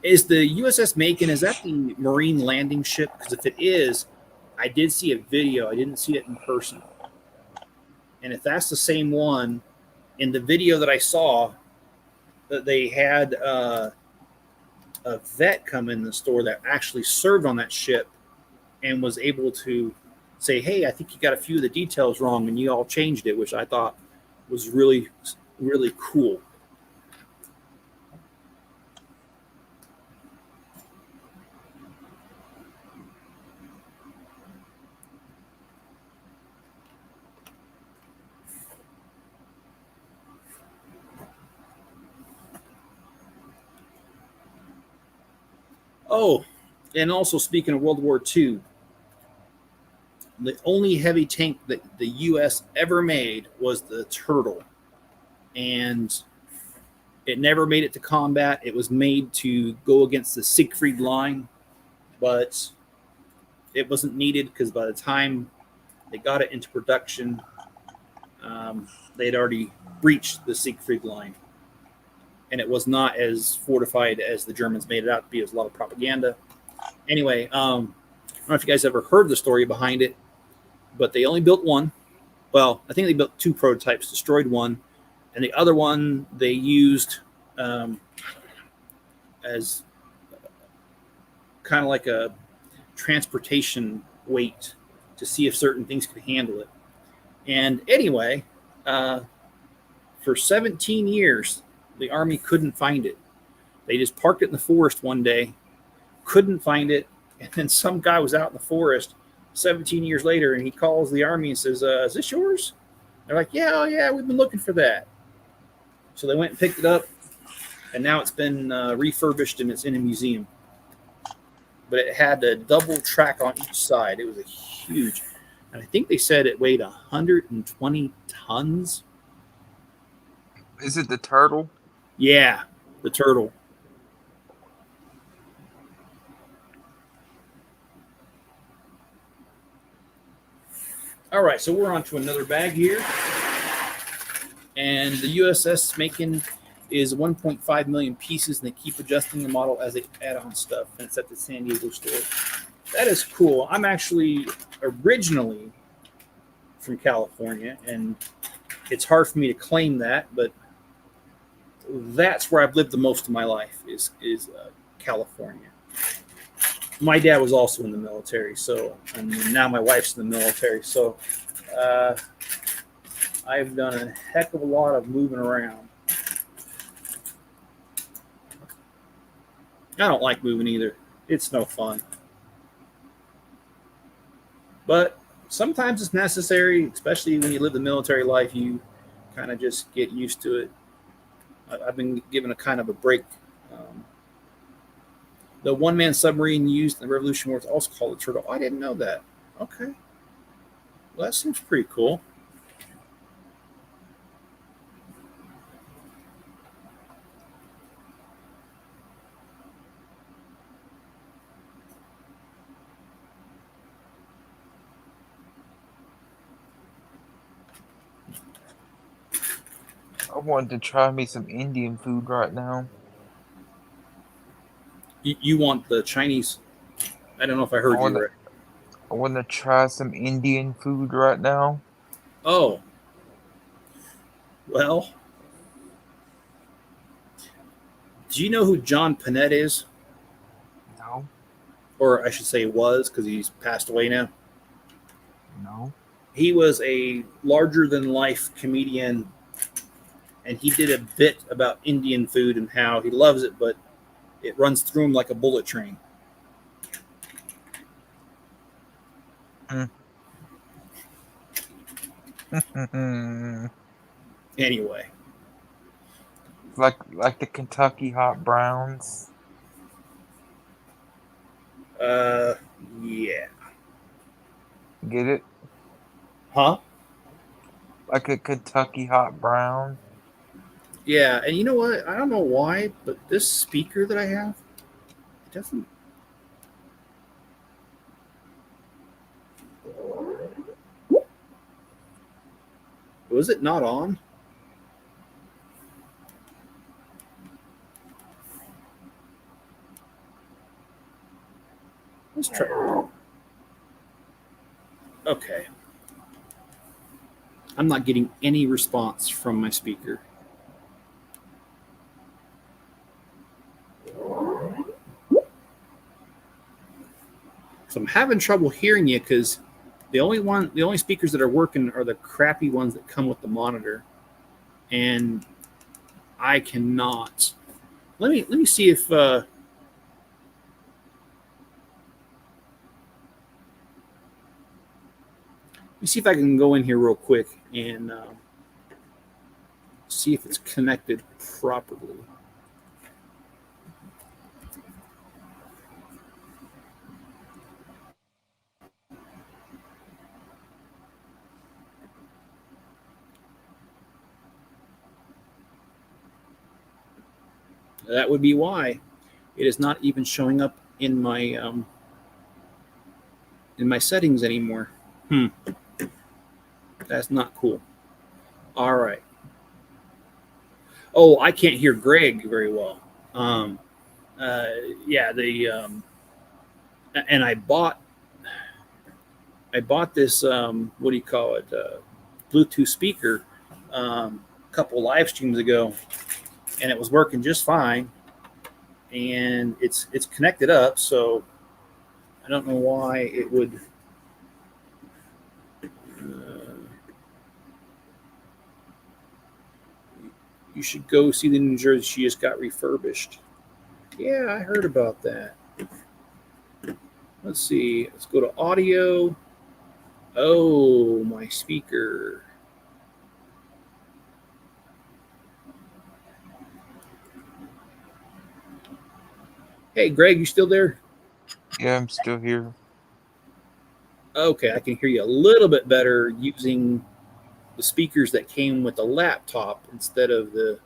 Is the USS Macon, is that the Marine landing ship? Because if it is, I did see a video. I didn't see it in person. And if that's the same one, in the video that I saw, that they had a vet come in the store that actually served on that ship and was able to say, hey, I think you got a few of the details wrong and you all changed it, which I thought was really, really cool. Oh, and also speaking of World War II, the only heavy tank that the U.S. ever made was the Turtle. And it never made it to combat. It was made to go against the Siegfried line, but it wasn't needed because by the time they got it into production, they had already breached the Siegfried line. And it was not as fortified as the Germans made it out to be. It was a lot of propaganda. Anyway, I don't know if you guys ever heard the story behind it, but they only built one. Well, I think they built two prototypes, destroyed one, and the other one they used as kind of like a transportation weight to see if certain things could handle it. And anyway, for 17 years, the Army couldn't find it. They just parked it in the forest one day, couldn't find it, and then some guy was out in the forest 17 years later, and he calls the Army and says, is this yours? They're like, yeah, oh, yeah, we've been looking for that. So they went and picked it up, and now it's been refurbished, and it's in a museum. But it had a double track on each side. It was a huge, and I think they said it weighed 120 tons. Is it the Turtle? Yeah, the Turtle. All right, so we're on to another bag here. And the USS Macon is 1.5 million pieces, and they keep adjusting the model as they add on stuff. And it's at the San Diego store. That is cool. I'm actually originally from California, and it's hard for me to claim that, but that's where I've lived the most of my life is California. My dad was also in the military, so, and now my wife's in the military, so I've done a heck of a lot of moving around. I don't like moving either. It's no fun. But sometimes it's necessary, especially when you live the military life, you kind of just get used to it. I've been given a kind of a break. The one-man submarine used in the Revolutionary War is also called the Turtle. Oh, I didn't know that. Okay. Well, that seems pretty cool. I wanted to try me some Indian food right now. You want the Chinese? I don't know if I heard you right. I want to try some Indian food right now. Oh. Well, do you know who John Panette is? No. Or I should say was, because he's passed away now. No. He was a larger-than-life comedian, and he did a bit about Indian food and how he loves it, but it runs through him like a bullet train. Anyway, like the Kentucky Hot Browns. uh, yeah, Get it? huh? Like a Kentucky Hot Brown. Yeah, and you know what? I don't know why, but this speaker that I have, it doesn't. Was it not on? Let's try. Okay, I'm not getting any response from my speaker. So I'm having trouble hearing you because the only speakers that are working are the crappy ones that come with the monitor, and I cannot. Let me see if let me see if I can go in here real quick and see if it's connected properly. That would be why it is not even showing up in my settings anymore. Hmm, that's not cool. All right. Oh, I can't hear Greg very well. Um, uh, yeah, the and I bought this what do you call it Bluetooth speaker a couple live streams ago, and it was working just fine, and it's connected up, so I don't know why it would. You should go see the New Jersey. She just got refurbished. Yeah, I heard about that. Let's see. Let's go to audio. Oh, my speaker. Hey, Greg, you still there? Yeah, I'm still here. Okay, I can hear you a little bit better using the speakers that came with the laptop instead of the.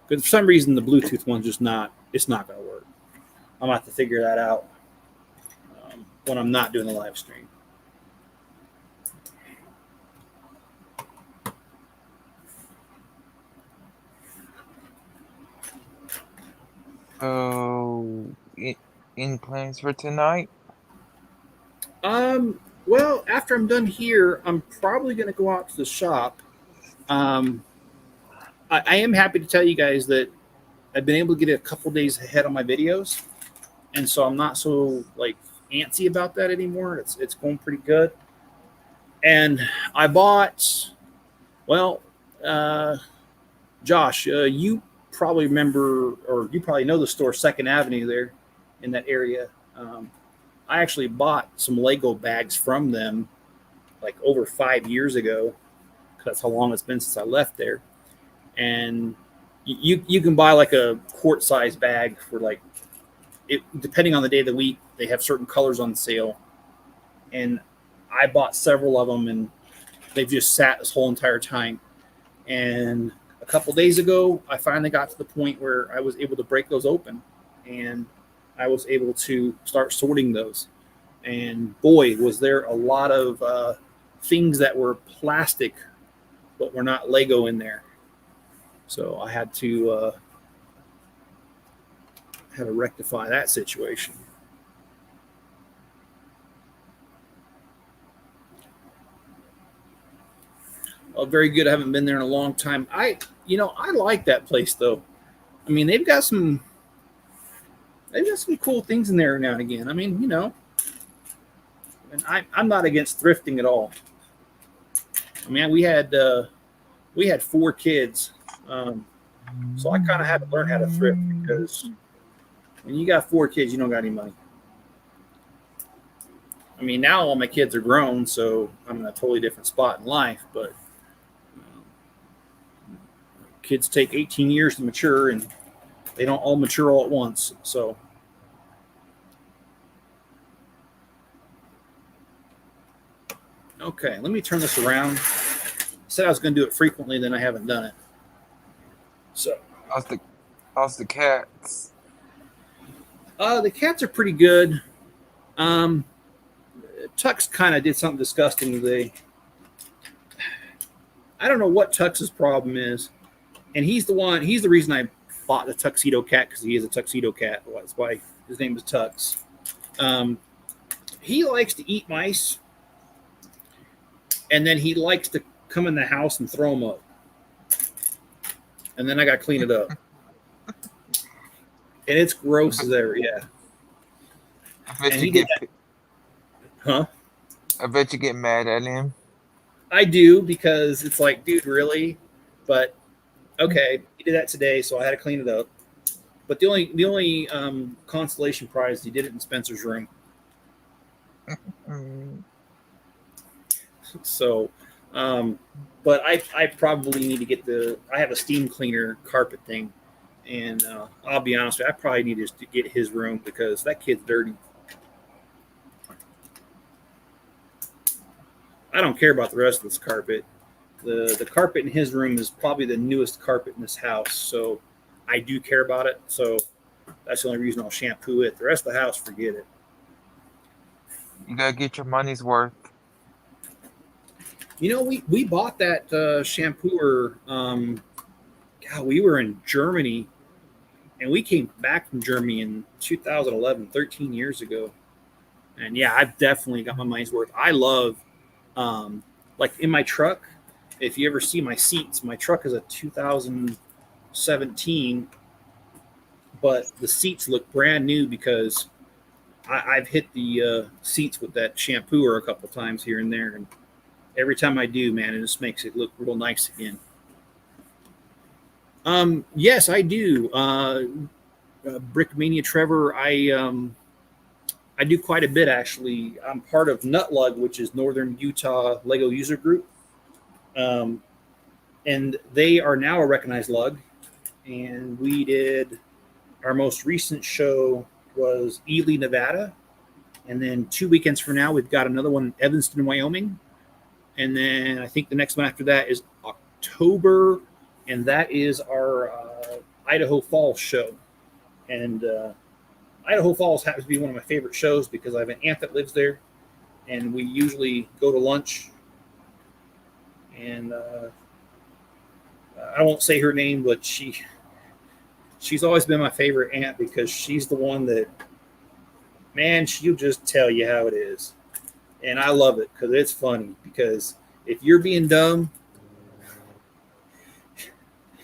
Because for some reason the Bluetooth one's just not. It's not going to work. I'm gonna have to figure that out when I'm not doing the live stream. Oh, any plans for tonight? Well, after I'm done here, I'm probably going to go out to the shop. Um, I am happy to tell you guys that I've been able to get a couple days ahead on my videos, and so I'm not so like antsy about that anymore. It's going pretty good. And I bought, well, uh, Josh, you probably remember, or you probably know the store Second Avenue there in that area. I actually bought some Lego bags from them like over 5 years ago. That's how long it's been since I left there. And you can buy like a quart size bag for like it, depending on the day of the week. They have certain colors on sale, and I bought several of them, and they've just sat this whole entire time. And a couple days ago, I finally got to the point where I was able to break those open, and I was able to start sorting those. And boy, was there a lot of things that were plastic, but were not Lego in there. So I had to rectify that situation. Oh, very good. I haven't been there in a long time. I like that place though. I mean, they've got some cool things in there now and again. I mean, and I'm not against thrifting at all. I mean, we had four kids, so I kind of had to learn how to thrift because when you got four kids, you don't got any money. I mean, now all my kids are grown, so I'm in a totally different spot in life. But kids take 18 years to mature, and they don't all mature all at once. So, okay, let me turn this around. I said I was going to do it frequently, then I haven't done it. So, how's the cats? the cats are pretty good. Tux kind of did something disgusting today. I don't know what Tux's problem is, and he's the reason I bought the tuxedo cat, because he is a tuxedo cat. That's why his name is Tux. He likes to eat mice, and then he likes to come in the house and throw them up, and then I got to clean it up, and it's gross as ever. Yeah. I bet And you he did get that. Huh? I bet you get mad at him. I do, because it's like, dude, really? But okay, he did that today, so I had to clean it up. But the only consolation prize, he did it in Spencer's room. So, but I probably need to get I have a steam cleaner carpet thing, and I'll be honest with you, I probably need to get his room, because that kid's dirty. I don't care about the rest of this carpet. The carpet in his room is probably the newest carpet in this house, so I do care about it. So that's the only reason I'll shampoo it. The rest of the house, forget it. You gotta get your money's worth. You know, we bought that shampooer. God, we were in Germany, and we came back from Germany in 2011, 13 years ago. And yeah, I've definitely got my money's worth. I love, like in my truck, if you ever see my seats, my truck is a 2017, but the seats look brand new, because I've hit the seats with that shampooer a couple times here and there. And every time I do, man, it just makes it look real nice again. Yes, I do. Brickmania Trevor, I do quite a bit, actually. I'm part of Nutlug, which is Northern Utah Lego User Group. And they are now a recognized lug. And we did, our most recent show was Ely, Nevada. And then 2 weekends from now, we've got another one in Evanston, Wyoming. And then I think the next one after that is October, and that is our Idaho Falls show. And Idaho Falls happens to be one of my favorite shows, because I have an aunt that lives there, and we usually go to lunch. And I won't say her name, but she's always been my favorite aunt, because she's the one that, man, she'll just tell you how it is. And I love it, because it's funny, because if you're being dumb.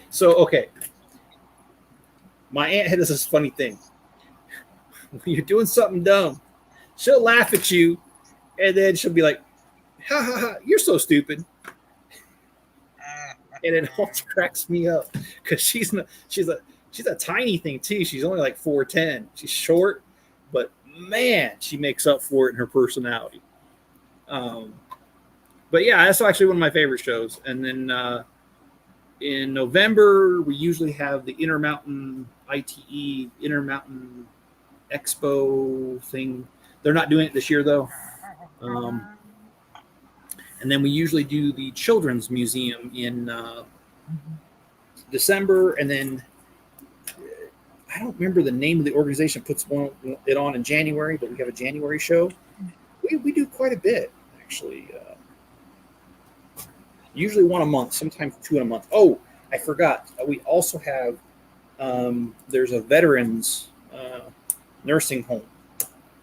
So, okay. My aunt had this funny thing. When you're doing something dumb, she'll laugh at you, and then she'll be like, ha ha ha, you're so stupid. And it all cracks me up, because she's a tiny thing too. She's only like 4'10". She's short, but man, she makes up for it in her personality. But yeah, that's actually one of my favorite shows. And then in November, we usually have the Intermountain ITE Intermountain Expo thing. They're not doing it this year though. And then we usually do the Children's Museum in December. And then I don't remember the name of the organization puts it on in January, but we have a January show. We do quite a bit, actually. Usually one a month, sometimes two in a month. Oh, I forgot. We also have, there's a veterans nursing home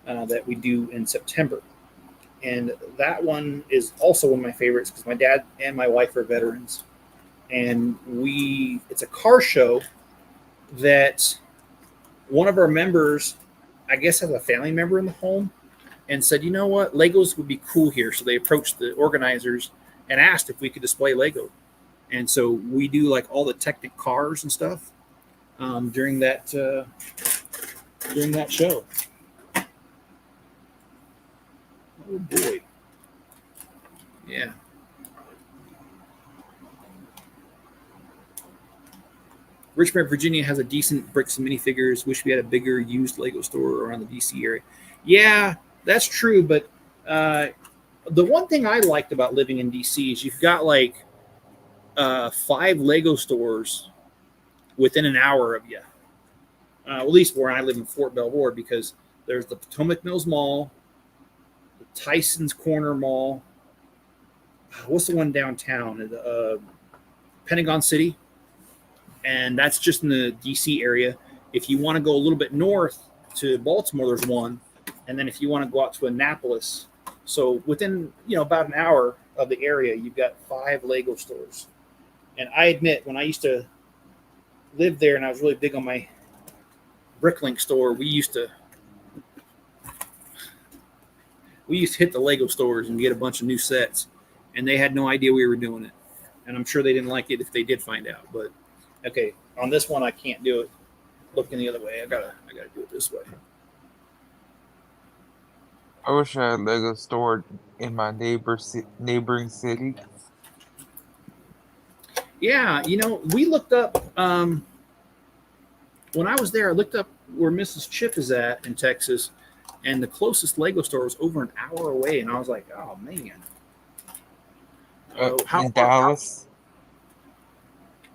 that we do in September. And that one is also one of my favorites, because my dad and my wife are veterans. And it's a car show that one of our members, I guess, has a family member in the home, and said, you know what, Legos would be cool here. So they approached the organizers and asked if we could display Lego. And so we do like all the Technic cars and stuff during that show. Oh boy. Yeah. Richmond, Virginia has a decent bricks and minifigures. Wish we had a bigger used Lego store around the DC area. Yeah, that's true. But the one thing I liked about living in DC is you've got like 5 Lego stores within an hour of you. At least where I live in Fort Belvoir, because there's the Potomac Mills Mall, the Tyson's Corner Mall. What's the one downtown? Pentagon City, and that's just in the DC area. If you want to go a little bit north to Baltimore, there's one, and then if you want to go out to Annapolis, so within about an hour of the area, you've got 5 Lego stores. And I admit, when I used to live there and I was really big on my Bricklink store, we used to hit the Lego stores and get a bunch of new sets, and they had no idea we were doing it. And I'm sure they didn't like it if they did find out. But okay, on this one I can't do it looking the other way. I gotta do it this way. I wish I had a Lego store in my neighboring city. Yeah, we looked up when I was there. I looked up where Mrs. Chip is at in Texas, and the closest Lego store was over an hour away. And I was like, oh man. In Dallas.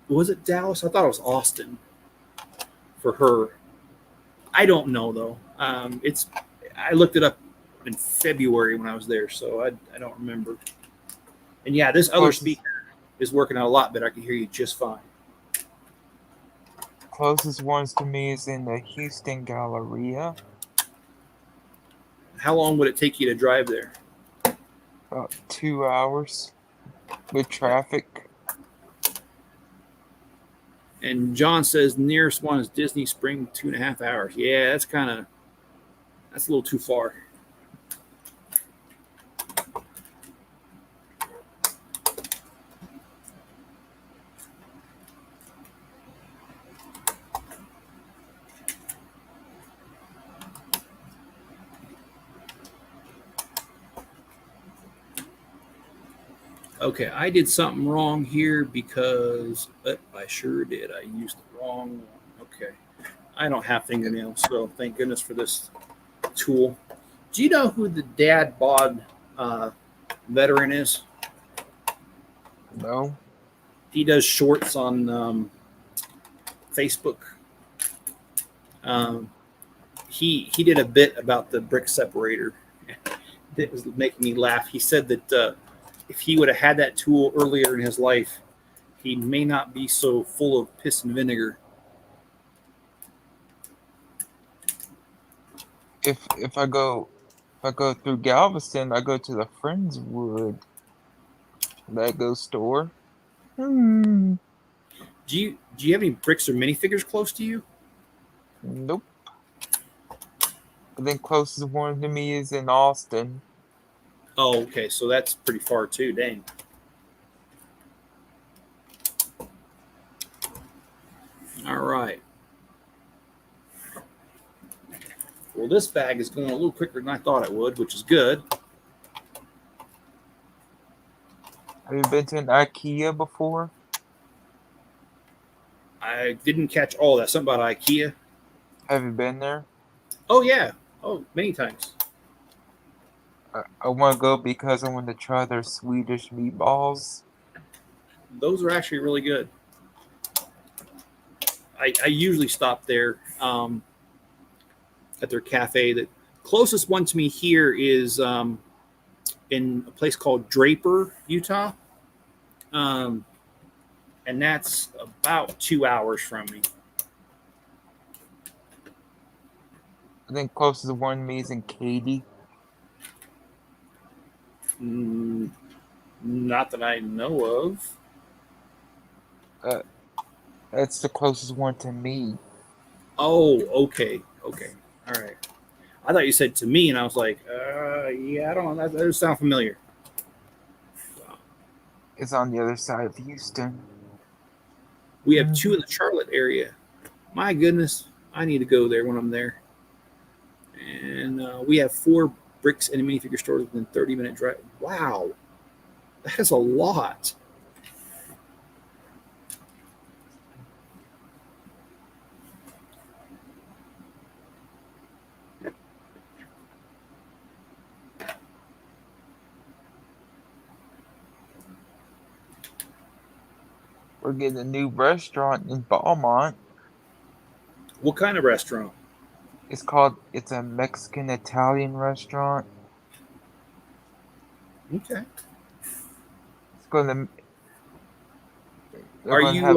Was it Dallas? I thought it was Austin for her. I don't know though. I looked it up in February when I was there, so I don't remember. And yeah, this other speaker is working out a lot better. I can hear you just fine. Closest ones to me is in the Houston Galleria. How long would it take you to drive there? About 2 hours with traffic. And John says nearest one is Disney Spring, 2.5 hours. Yeah, that's a little too far. Okay, I did something wrong here because I sure did. I used the wrong one. Okay. I don't have fingernails, so thank goodness for this tool. Do you know who the dad bod veteran is? No. He does shorts on Facebook. He did a bit about the brick separator. It was making me laugh. He said that if he would have had that tool earlier in his life, he may not be so full of piss and vinegar. If I go through Galveston, I go to the Friendswood Lego store. Do you have any bricks or minifigures close to you? Nope. I think closest one to me is in Austin. Oh, okay. So that's pretty far too. Dang. All right. Well, this bag is going a little quicker than I thought it would, which is good. Have you been to an IKEA before? I didn't catch all that. Something about IKEA. Have you been there? Oh, yeah. Oh, many times. I want to go because I want to try their Swedish meatballs. Those are actually really good. I usually stop there at their cafe. The closest one to me here is in a place called Draper, Utah. And that's about 2 hours from me. I think closest one to me is in Katy. Not that I know of. That's the closest one to me. Oh, okay. Okay. All right. I thought you said to me, and I was like, yeah, I don't know. That does sound familiar. Wow. It's on the other side of Houston. We have 2 in the Charlotte area. My goodness. I need to go there when I'm there. And we have 4 bricks and minifigure stores within 30-minute drive. Wow. That is a lot. We're getting a new restaurant in Beaumont. What kind of restaurant? It's a Mexican Italian restaurant. Okay. It's gonna they're Are gonna you? have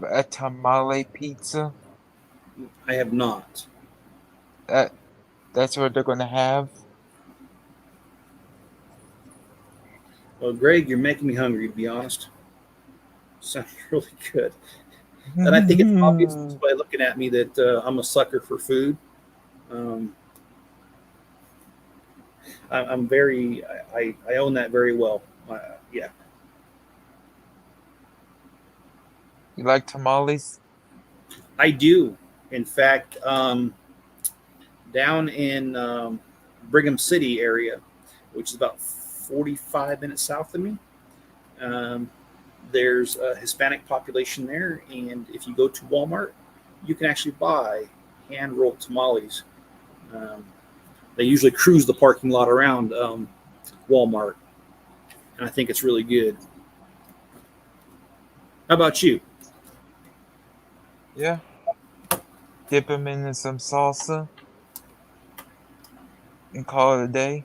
a tamale pizza. I have not. That that's what they're gonna have. Well, Greg, you're making me hungry. To be honest, sounds really good. And I think it's obvious just by looking at me that I'm a sucker for food. Um, I'm very, I own that very well. Yeah, You like tamales? I do. In fact, down in Brigham City area, which is about 45 minutes south of me, um, there's a Hispanic population there. And if you go to Walmart, you can actually buy hand rolled tamales. Um, they usually cruise the parking lot around Walmart, and I think it's really good. How about you? Yeah. Dip them into some salsa and call it a day.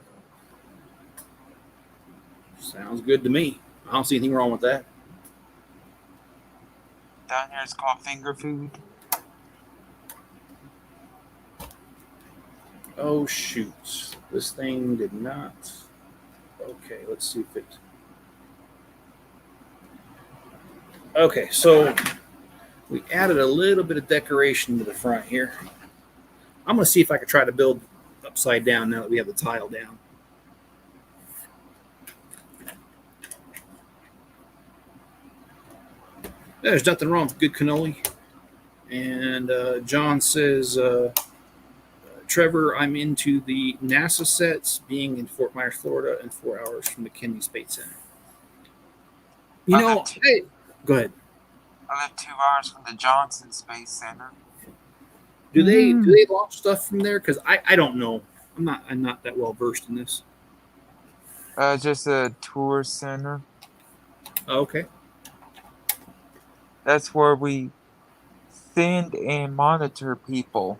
Sounds good to me. I don't see anything wrong with that. Down here it's called finger food. Oh shoot, this thing did not. Okay, let's see if it. Okay, so we added a little bit of decoration to the front here. I'm gonna see if I can try to build upside down now that we have the tile down. There's nothing wrong with good cannoli. And John says, Trevor, I'm into the NASA sets, being in Fort Myers, Florida, and 4 hours from the Kennedy Space Center. You I live know, hey, go ahead. I live 2 hours from the Johnson Space Center. Do they launch stuff from there? Because I don't know. I'm not that well versed in this. Just a tour center. Oh, okay. That's where we send and monitor people.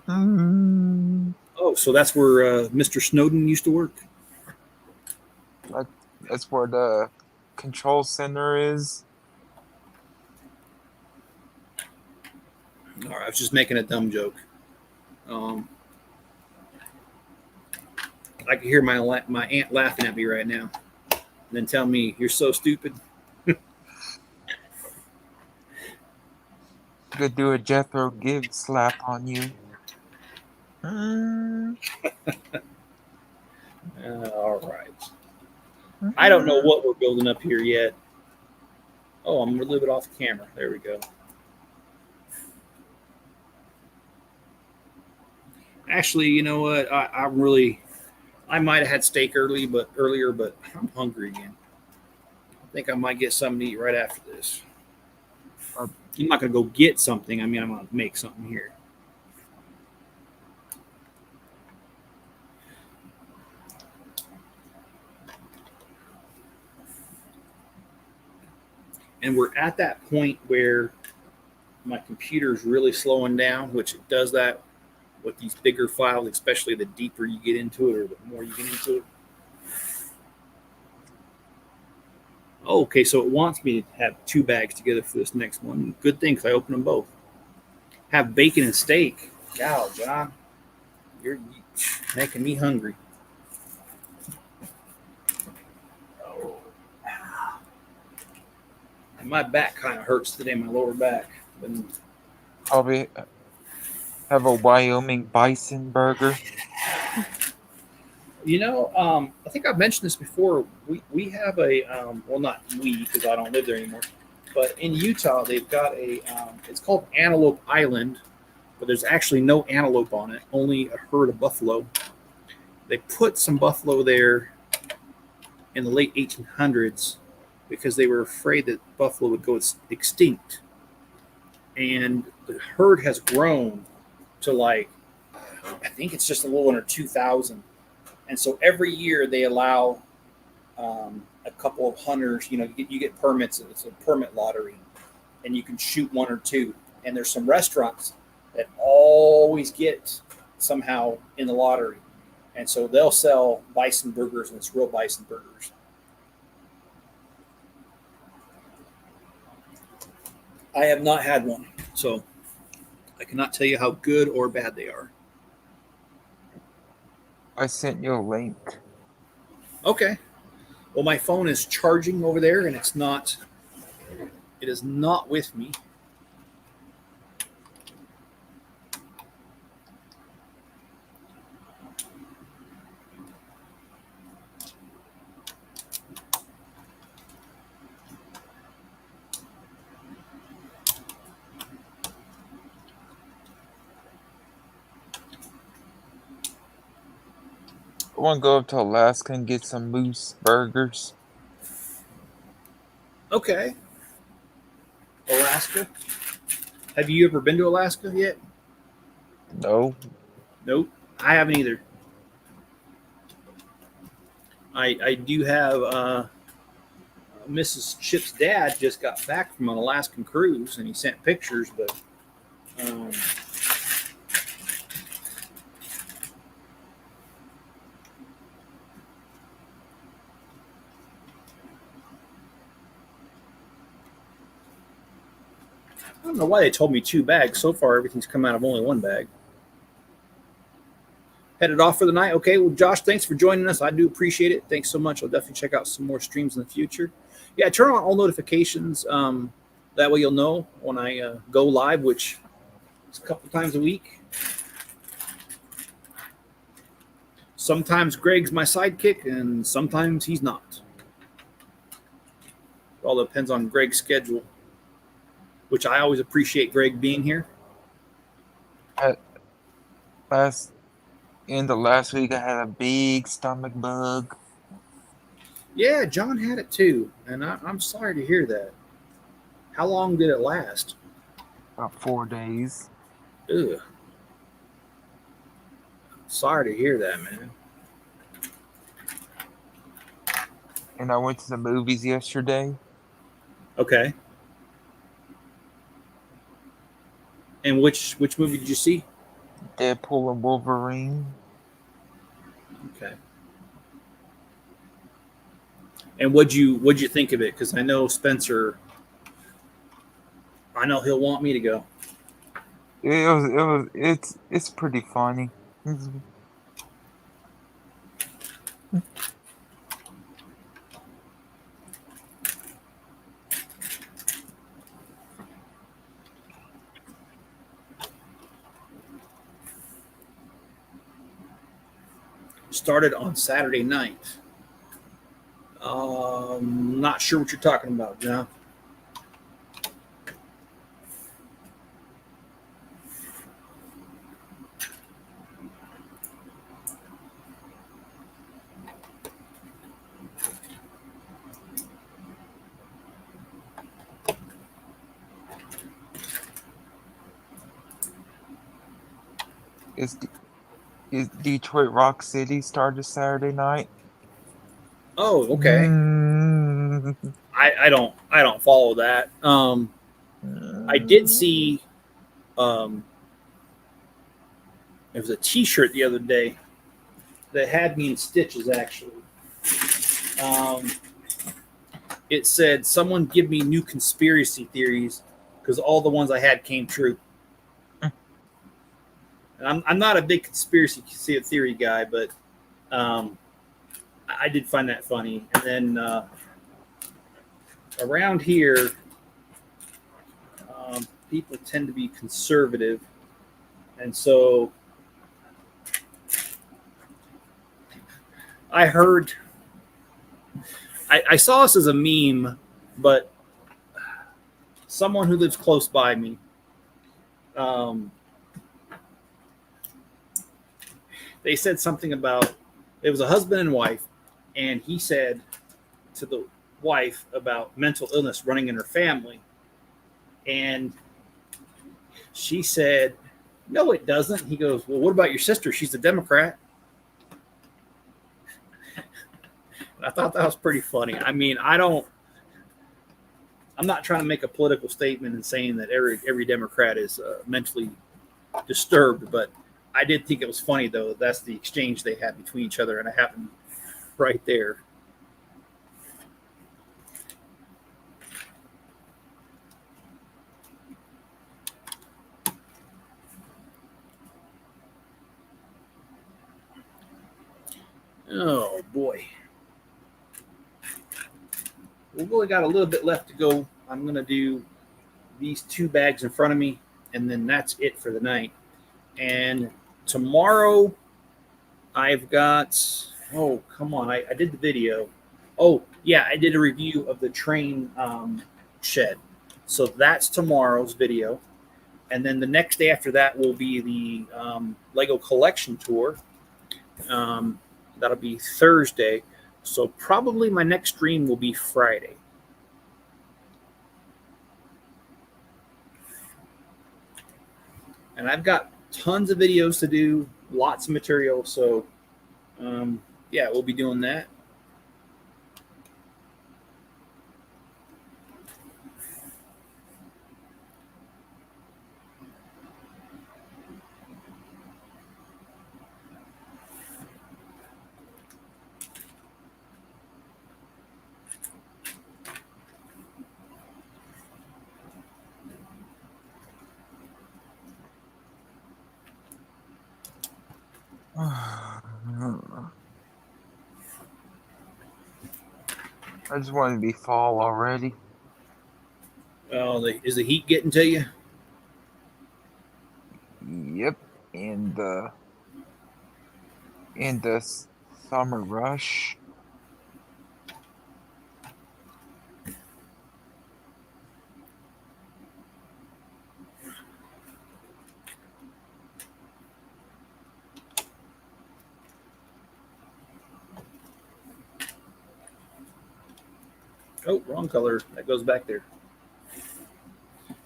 Mm, Oh, so that's where Mr. Snowden used to work. like that's where the control center is. All right, I was just making a dumb joke. Um, I can hear my aunt laughing at me right now, and then tell me you're so stupid. Could do a Jethro Gibbs slap on you. Mm, All right. I don't know what we're building up here yet. Oh, I'm a little bit off camera. There we go. Actually, you know what? I might have had steak earlier, but I'm hungry again. I think I might get something to eat right after this. Uh, I'm not gonna go get something. I mean, I'm gonna make something here. And we're at that point where my computer is really slowing down, which it does that with these bigger files, especially the deeper you get into it or the more you get into it. Oh, okay, so it wants me to have two bags together for this next one. Good thing, because I opened them both. Have bacon and steak. Wow, John, you're making me hungry. Oh, and my back kind of hurts today, my lower back. And Probably have a Wyoming bison burger. I think I've mentioned this before. We have a well, not we because I don't live there anymore, but in Utah they've got it's called Antelope Island, but there's actually no antelope on it, only a herd of buffalo. They put some buffalo there in the late 1800s because they were afraid that buffalo would go extinct, and the herd has grown to like I think it's just a little under 2,000. And so every year they allow a couple of hunters. You get permits. It's a permit lottery, and you can shoot one or two. And there's some restaurants that always get somehow in the lottery, and so they'll sell bison burgers, and it's real bison burgers. I have not had one, so I cannot tell you how good or bad they are. I sent you a link. Okay. Well, my phone is charging over there, and it is not with me. I want to go up to Alaska and get some moose burgers. Okay. Alaska. Have you ever been to Alaska yet? No. Nope. I haven't either. I do have Mrs. Chip's dad just got back from an Alaskan cruise, and he sent pictures, but I don't know why they told me 2 bags. So far, everything's come out of only 1 bag. Headed off for the night. Okay, well, Josh, thanks for joining us. I do appreciate it. Thanks so much. I'll definitely check out some more streams in the future. Yeah, turn on all notifications. That way you'll know when I go live, which is a couple times a week. Sometimes Greg's my sidekick, and sometimes he's not. It all depends on Greg's schedule, which I always appreciate Greg being here. In the last week, I had a big stomach bug. Yeah, John had it too, and I'm sorry to hear that. How long did it last? About 4 days. Ugh. Sorry to hear that, man. And I went to the movies yesterday. Okay. And which movie did you see? Deadpool and Wolverine. Okay. And what'd you think of it? Because I know Spencer. I know he'll want me to go. It's pretty funny. Started on Saturday night. Not sure what you're talking about, John. Is Detroit Rock City started Saturday night? Oh, okay. I don't follow that. I did see it was a T-shirt the other day that had me in stitches. Actually, it said, "Someone give me new conspiracy theories," because all the ones I had came true. And I'm not a big conspiracy theory guy, but I did find that funny. And then around here, people tend to be conservative, and so I heard. I saw this as a meme, but someone who lives close by me. They said something about, it was a husband and wife, and he said to the wife about mental illness running in her family. And she said, "No, it doesn't." He goes, "Well, what about your sister? She's a Democrat." I thought that was pretty funny. I mean, I'm not trying to make a political statement and saying that every Democrat is mentally disturbed, but I did think it was funny though. That's the exchange they had between each other, and it happened right there. Oh boy, we've only got a little bit left to go. I'm gonna do these two bags in front of me, and then that's it for the night. And tomorrow I've got, oh, come on. I did the video. Oh, yeah, I did a review of the train shed. So that's tomorrow's video. And then the next day after that will be the Lego collection tour. That'll be Thursday. So probably my next stream will be Friday. And I've got tons of videos to do, lots of material. So yeah, we'll be doing that. I just want it to be fall already. Well, is the heat getting to you? Yep, and the summer rush. Oh, wrong color. That goes back there.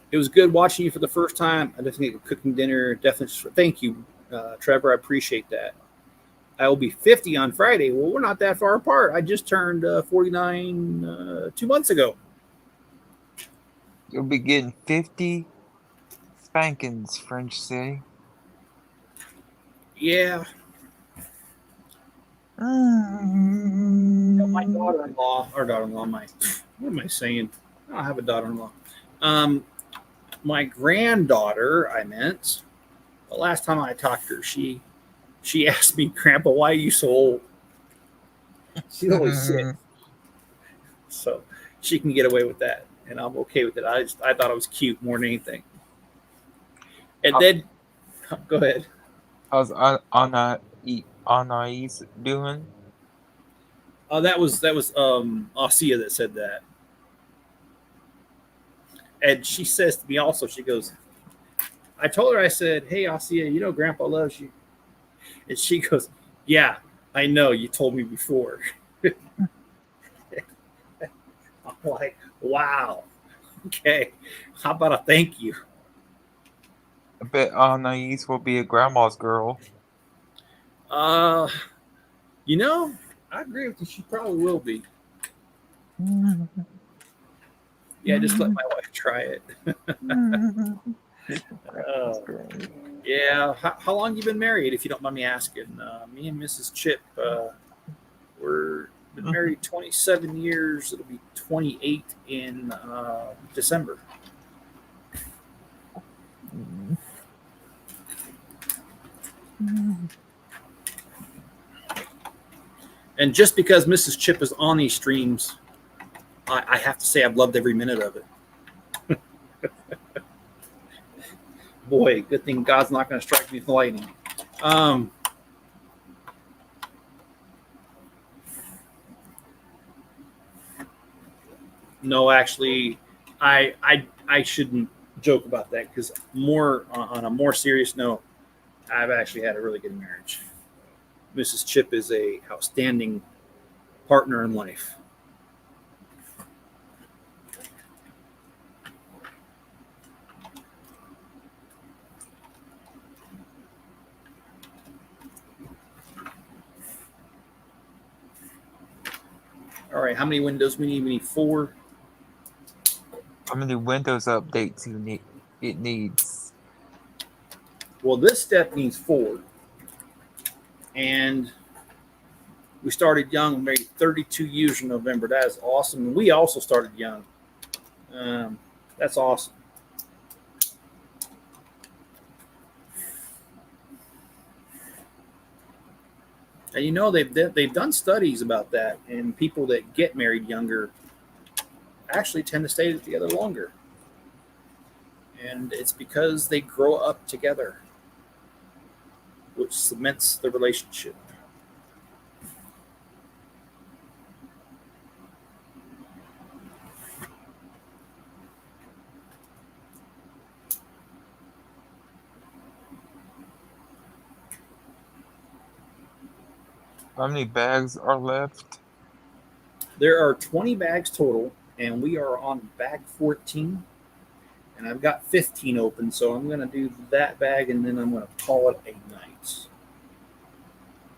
It was good watching you for the first time. I definitely cooking dinner. Definitely, thank you, Trevor. I appreciate that. I will be 50 on Friday. Well, we're not that far apart. I just turned 49 2 months ago. You'll be getting 50 spankings, French City. Yeah. My daughter-in-law, or daughter-in-law, what am I saying? I don't have a daughter-in-law. My granddaughter, I meant. The last time I talked to her, she asked me, "Grandpa, why are you so old?" She's only 6, so she can get away with that, and I'm okay with it. I thought it was cute more than anything. And then, go ahead. How's Anais doing? Oh, that was Ossia that said that, and she says to me also. She goes, "I told her, I said, hey, Ossia, you know, Grandpa loves you," and she goes, "Yeah, I know. You told me before." I'm like, wow. Okay. How about a thank you? I bet Anais will be a grandma's girl. Uh, you know, I agree with you. She probably will be. Yeah, just let my wife try it. Yeah. How long you been married, if you don't mind me asking? Me and Mrs. Chip, we're been married 27 years. It'll be 28 in December. And just because Mrs. Chip is on these streams, I have to say I've loved every minute of it. Boy, good thing God's not going to strike me with lightning. No, actually, I shouldn't joke about that, because more on a more serious note, I've actually had a really good marriage. Mrs. Chip is a outstanding partner in life. All right, how many windows we need? We need 4. How many Windows updates it needs? Well, this step needs 4. And we started young, maybe 32 years in November. That is awesome. And we also started young. That's awesome. And you know they've done studies about that, and people that get married younger actually tend to stay together longer. And it's because they grow up together, which cements the relationship. How many bags are left? There are 20 bags total, and we are on bag 14. And I've got 15 open, so I'm going to do that bag, and then I'm going to call it a night.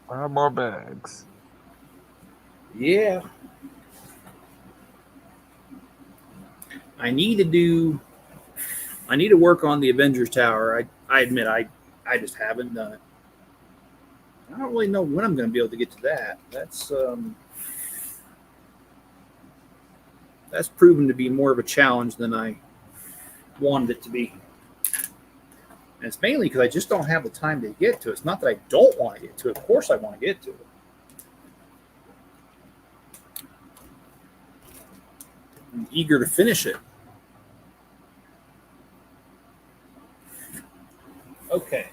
5 more bags. Yeah. I need to work on the Avengers Tower. I admit I just haven't done it. I don't really know when I'm going to be able to get to that. That's proven to be more of a challenge than I wanted it to be. And it's mainly because I just don't have the time to get to it. It's not that I don't want to get to it. Of course I want to get to it. I'm eager to finish it. Okay.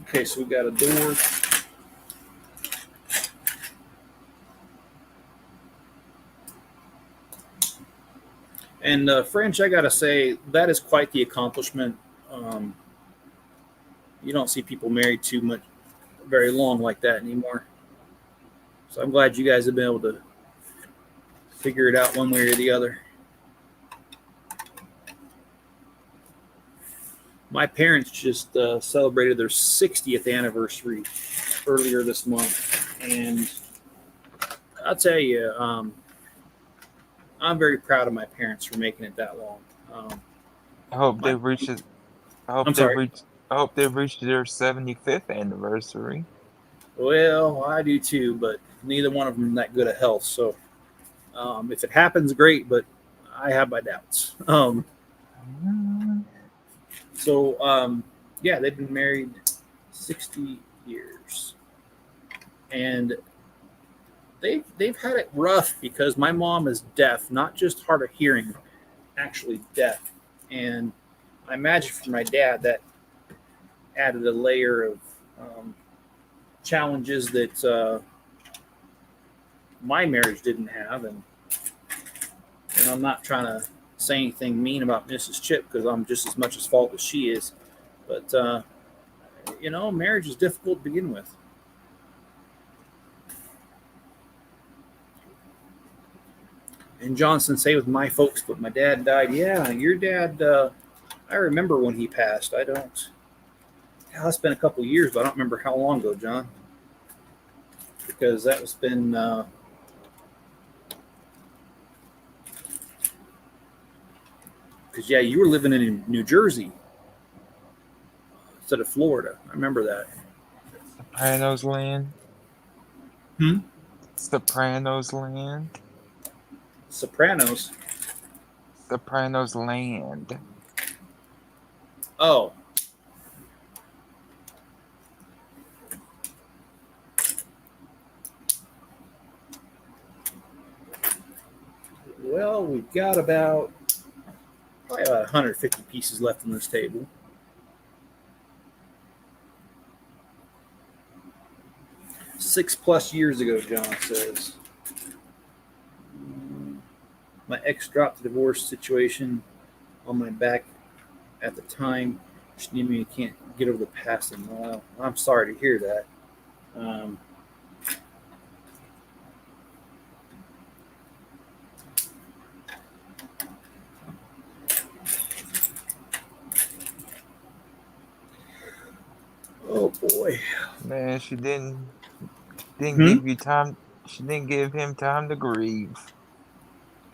Okay, so we got a door. And French, I gotta say, that is quite the accomplishment. Um, you don't see people married too much, very long like that anymore. So I'm glad you guys have been able to figure it out one way or the other. My parents just celebrated their 60th anniversary earlier this month, and I'll tell you, I'm very proud of my parents for making it that long. I hope My, they reach it. I hope I'm they sorry. reach. I hope they reach their 75th anniversary. Well, I do too, but neither one of them that good of health. So if it happens, great, but I have my doubts. So yeah, they've been married 60 years, and they've had it rough because my mom is deaf, not just hard of hearing, actually deaf, and I imagine for my dad that added a layer of um, challenges that my marriage didn't have, and I'm not trying to say anything mean about Mrs. Chip because I'm just as much as fault as she is, but marriage is difficult to begin with. And Johnson say with my folks, but my dad died. Yeah, your dad. I remember when he passed. I don't. Yeah, it's been a couple of years, but I don't remember how long ago, John. Because that was been. Because yeah, you were living in New Jersey instead of Florida. I remember that. Sopranos land. Hmm. Sopranos land. Sopranos. Sopranos land. Oh, well, we've got probably about 150 pieces left on this table. 6+ years ago, John says. My ex dropped the divorce situation on my back at the time. She knew me can't get over the passing. Well, I'm sorry to hear that. Um, oh boy. Man, she didn't Hmm? give you time. She didn't give him time to grieve.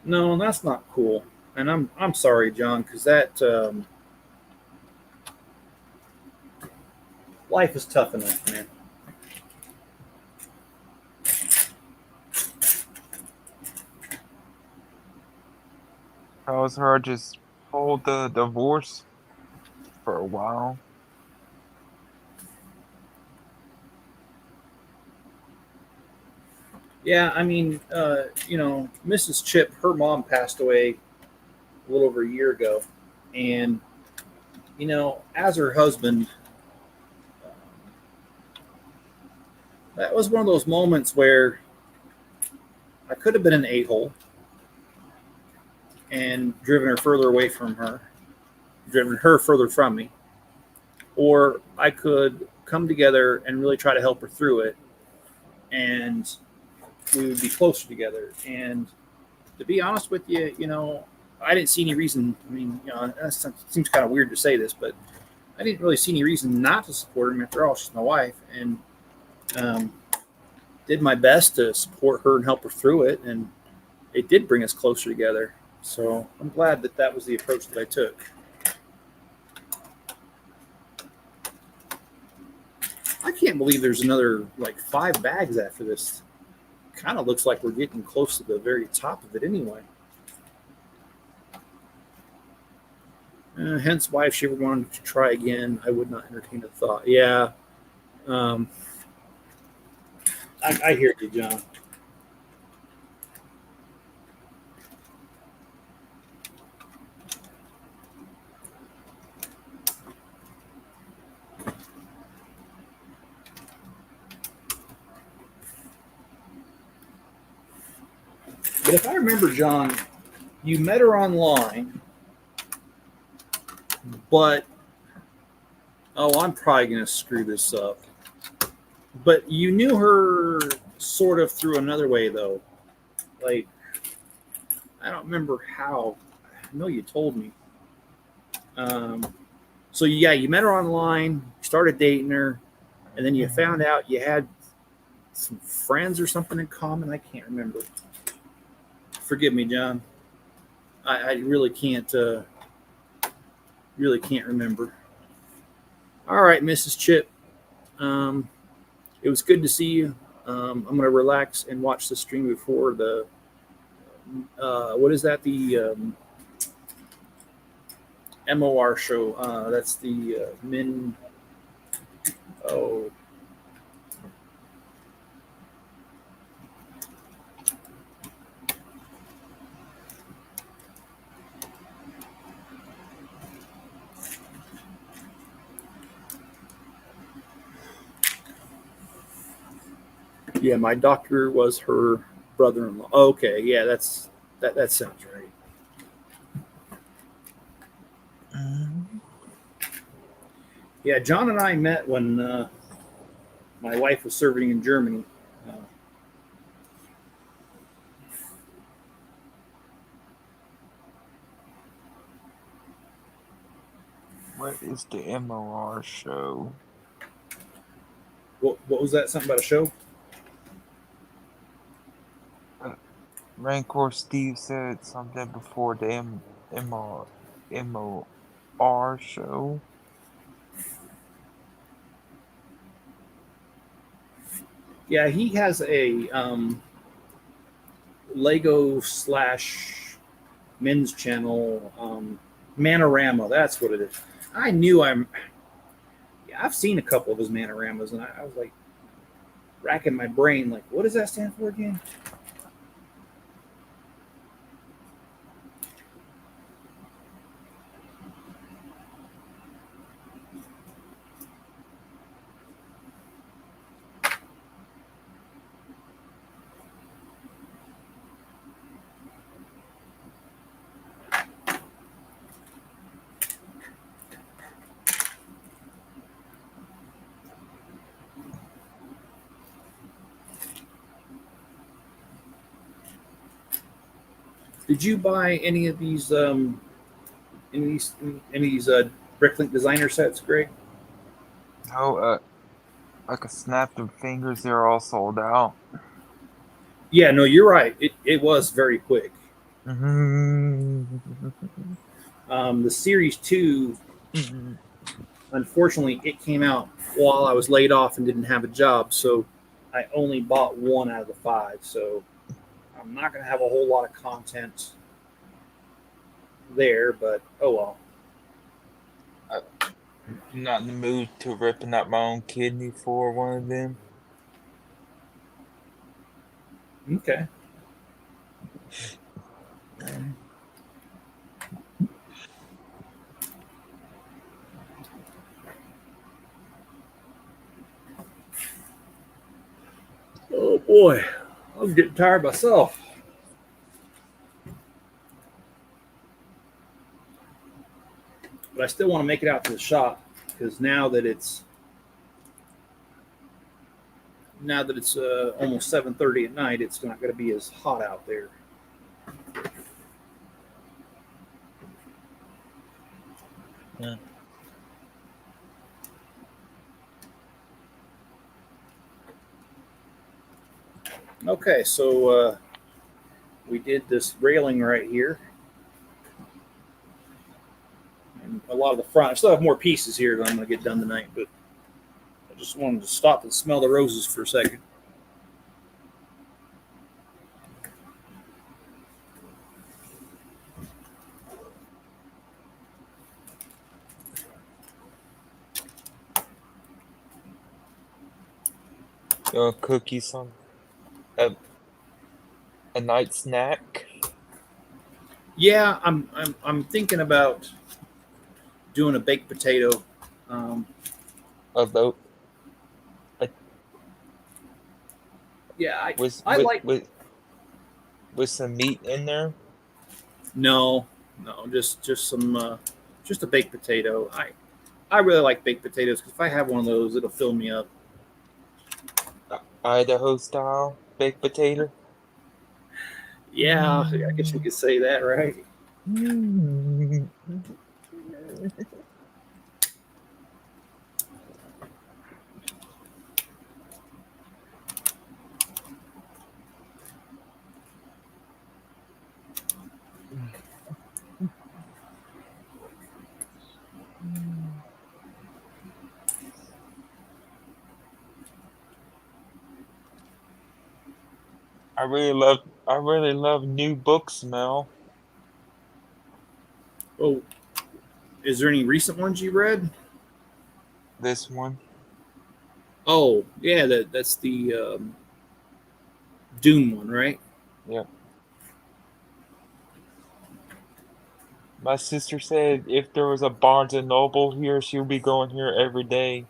No, that's not cool. And I'm sorry, John, because that life is tough enough, man. Caused her just hold the divorce for a while. Yeah, I mean, Mrs. Chip, her mom passed away a little over a year ago, and as her husband, that was one of those moments where I could have been an a-hole and driven her further away from her, driven her further from me, or I could come together and really try to help her through it, and we would be closer together. And to be honest with you, I didn't see any reason. I mean, that seems kind of weird to say this, but I didn't really see any reason not to support her. After all, she's my wife, and um, did my best to support her and help her through it, and it did bring us closer together. So I'm glad that that was the approach that I took. I can't believe there's another like 5 bags after this. Kind of looks like we're getting close to the very top of it anyway. Hence why if she ever wanted to try again, I would not entertain the thought. Yeah, um, I hear you, John. But if I remember, John, you met her online, but oh, I'm probably going to screw this up. But you knew her sort of through another way, though. Like, I don't remember how. I know you told me. Um, so, yeah, you met her online, started dating her, and then you Mhm. found out you had some friends or something in common. I can't remember. Forgive me, John. I really can't remember. All right, Mrs. Chip. Um, it was good to see you. I'm going to relax and watch the stream before the what is that? The MOR show. That's the Min. Oh, yeah. My doctor was her brother-in-law. Okay, yeah. That sounds right. Mhm. Yeah, John and I met when my wife was serving in Germany. Uh, What is the MOR show? what was that? Something about a show? Uh, Rancor Steve said something before the MOR show. Yeah, he has a Lego slash men's channel, Manorama. That's what it is. I knew I'm. Yeah, I've seen a couple of his Manoramas, and I was like racking my brain, like, what does that stand for again? Did you buy any of these any of these Bricklink Designer sets, Greg? No, like a snap of fingers, they're all sold out. Yeah, no, you're right. It was very quick. Mhm. The Series 2, unfortunately, it came out while I was laid off and didn't have a job, so I only bought one out of the five. So I'm not going to have a whole lot of content there, but oh well. I'm not in the mood to ripping out my own kidney for one of them. Okay. Oh boy, I'm getting tired myself. But I still want to make it out to the shop because now that it's almost 7:30 at night, it's not going to be as hot out there. Yeah. Okay, so we did this railing right here, and a lot of the front. I still have more pieces here that I'm going to get done tonight, but I just wanted to stop and smell the roses for a second. You want to cook you some a night snack? Yeah, I'm thinking about doing a baked potato. Um, About a, yeah, with I with like with with some meat in there. no no just some just a baked potato. I really like baked potatoes because if I have one of those, it'll fill me up. Idaho style baked potato. Yeah, I guess you could say that, right? Mm. I really love new book smell. Oh, is there any recent ones you read? This one. Oh, yeah, that's the Dune one, right? Yep. My sister said if there was a Barnes and Noble here, she'll be going here every day.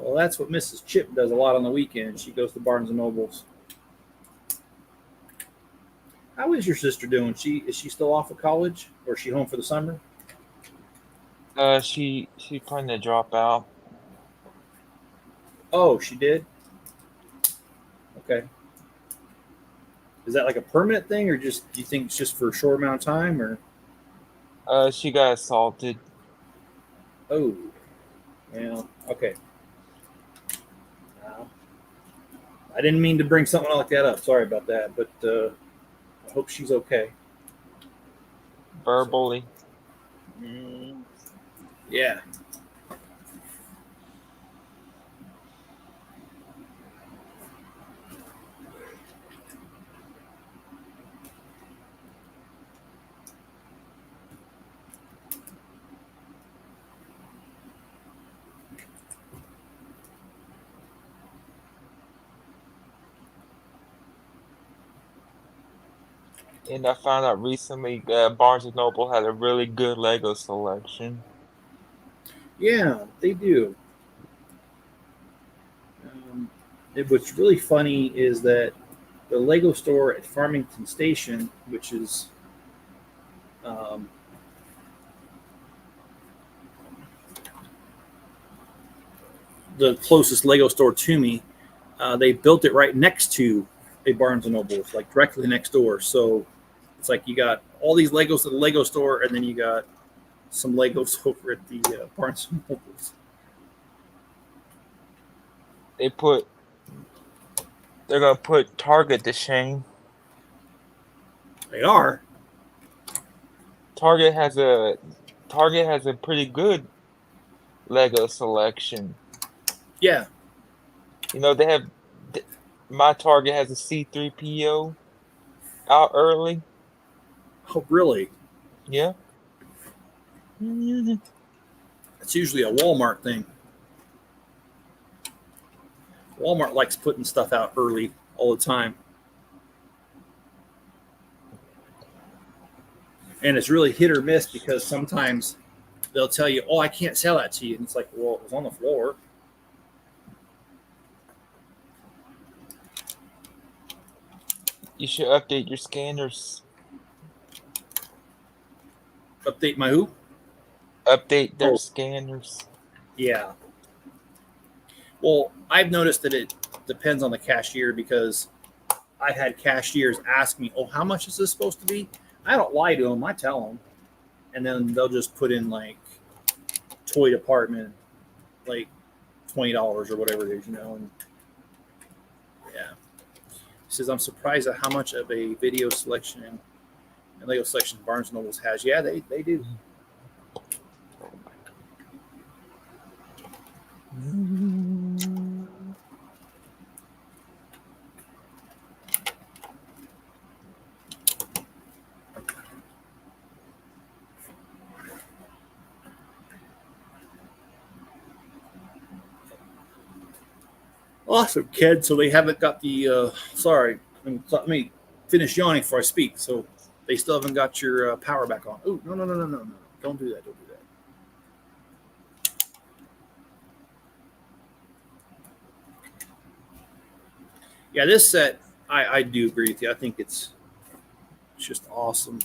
Well, that's what Mrs. Chip does a lot on the weekend. She goes to Barnes and Nobles. How is your sister doing? She still off of college, or is she home for the summer? She planning to drop out. Oh, she did. Okay. Is that like a permanent thing, or just do you think it's just for a short amount of time, or She got assaulted. oh, yeah, okay. I didn't mean to bring something like that up. Sorry about that, but I hope she's okay. So, Verbally. mm, yeah. And I found out recently that Barnes and Noble had a really good Lego selection. Yeah, they do. Um, what's really funny is that the Lego store at Farmington Station, which is um, the closest Lego store to me, they built it right next to a Barnes and Nobles, like directly next door. So it's like you got all these Legos at the Lego store, and then you got some Legos over at the Barnes and Nobles. They're gonna put Target to shame. They are. Target has a pretty good Lego selection. Yeah. You know, my Target has a C3PO out early. Oh, really? Yeah. It's usually a Walmart thing. Walmart likes putting stuff out early all the time. And it's really hit or miss because sometimes they'll tell you, "Oh, I can't sell that to you," and it's like, "Well, it was on the floor." You should update your scanners. Update my who? Update their Oh, scanners. yeah. Well, I've noticed that it depends on the cashier because I had cashiers ask me, "Oh, how much is this supposed to be?" I don't lie to them. I tell them, and then they'll just put in like toy department, like $20 or whatever it is, And yeah, he says, "I'm surprised at how much of a video selection and Lego selection Barnes and Nobles has." Yeah, they do. Awesome, kid. So they haven't got the. Sorry, let me finish yawning before I speak. So they still haven't got your power back on. Oh, no, no, no, no, no, no! Don't do that. Don't do that. Yeah, this set, I do agree with you. I think it's just awesome.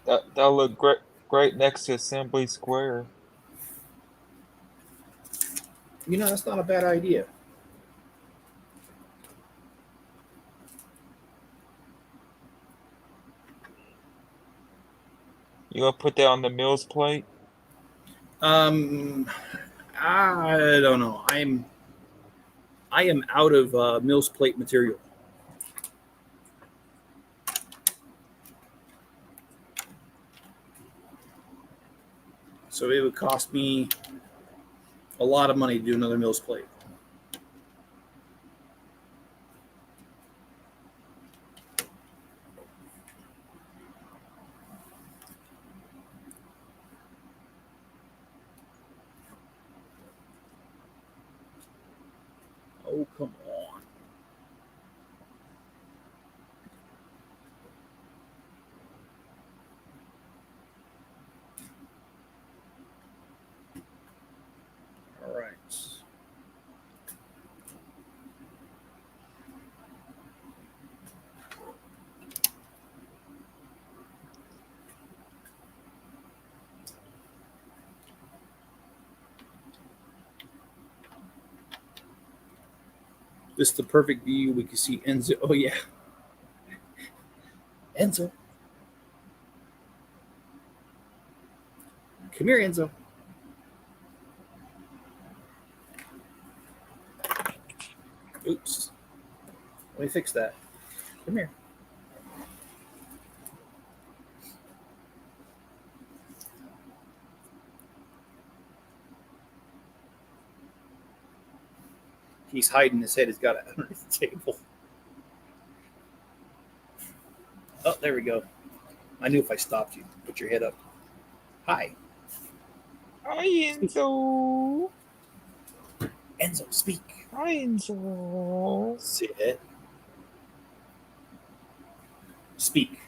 That'll look great next to Assembly Square. That's not a bad idea. You gonna put that on the Mills plate? I don't know. I am out of Mills plate material. So it would cost me a lot of money to do another Mills plate. Oh, come on. All right. This is the perfect view. We can see Enzo. Oh, yeah. Enzo. Come here, Enzo. Oops. Let me fix that. Come here. He's hiding his head. He's got it underneath the table. Oh, there we go. I knew if I stopped you, put your head up. Hi. Hi, Enzo. Enzo, speak. Hi, Enzo. Sit. Speak.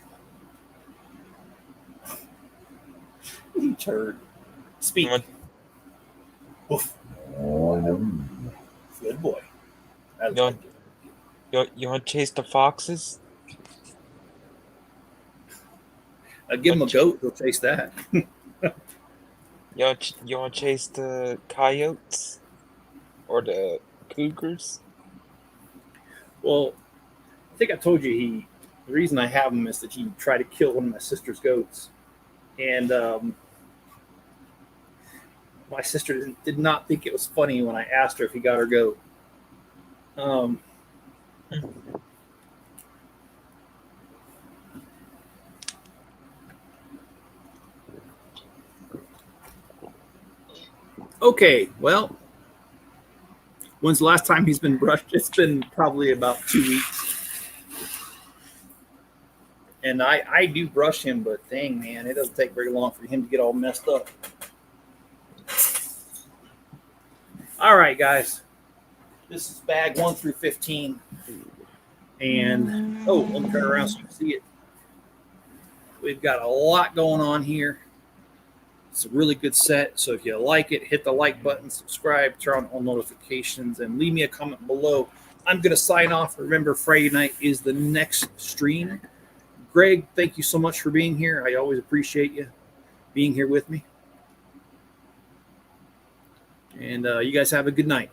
You turd. Speak. Woof. Good boy. You want to chase the foxes? I'd give him a goat. He'll chase that. Y'all chase the coyotes or the cougars? Well, I think I told you the reason I have him is that he tried to kill one of my sister's goats, and my sister did not think it was funny when I asked her if he got her goat. Um, okay, well, when's the last time he's been brushed? It's been probably about 2 weeks. And I do brush him, but dang, man, it doesn't take very long for him to get all messed up. All right, guys. This is bag 1 through 15. And, oh, let me turn around so you can see it. We've got a lot going on here. It's a really good set. So if you like it, hit the like button, subscribe, turn on all notifications, and leave me a comment below. I'm going to sign off. Remember, Friday night is the next stream. Greg, thank you so much for being here. I always appreciate you being here with me. And you guys have a good night.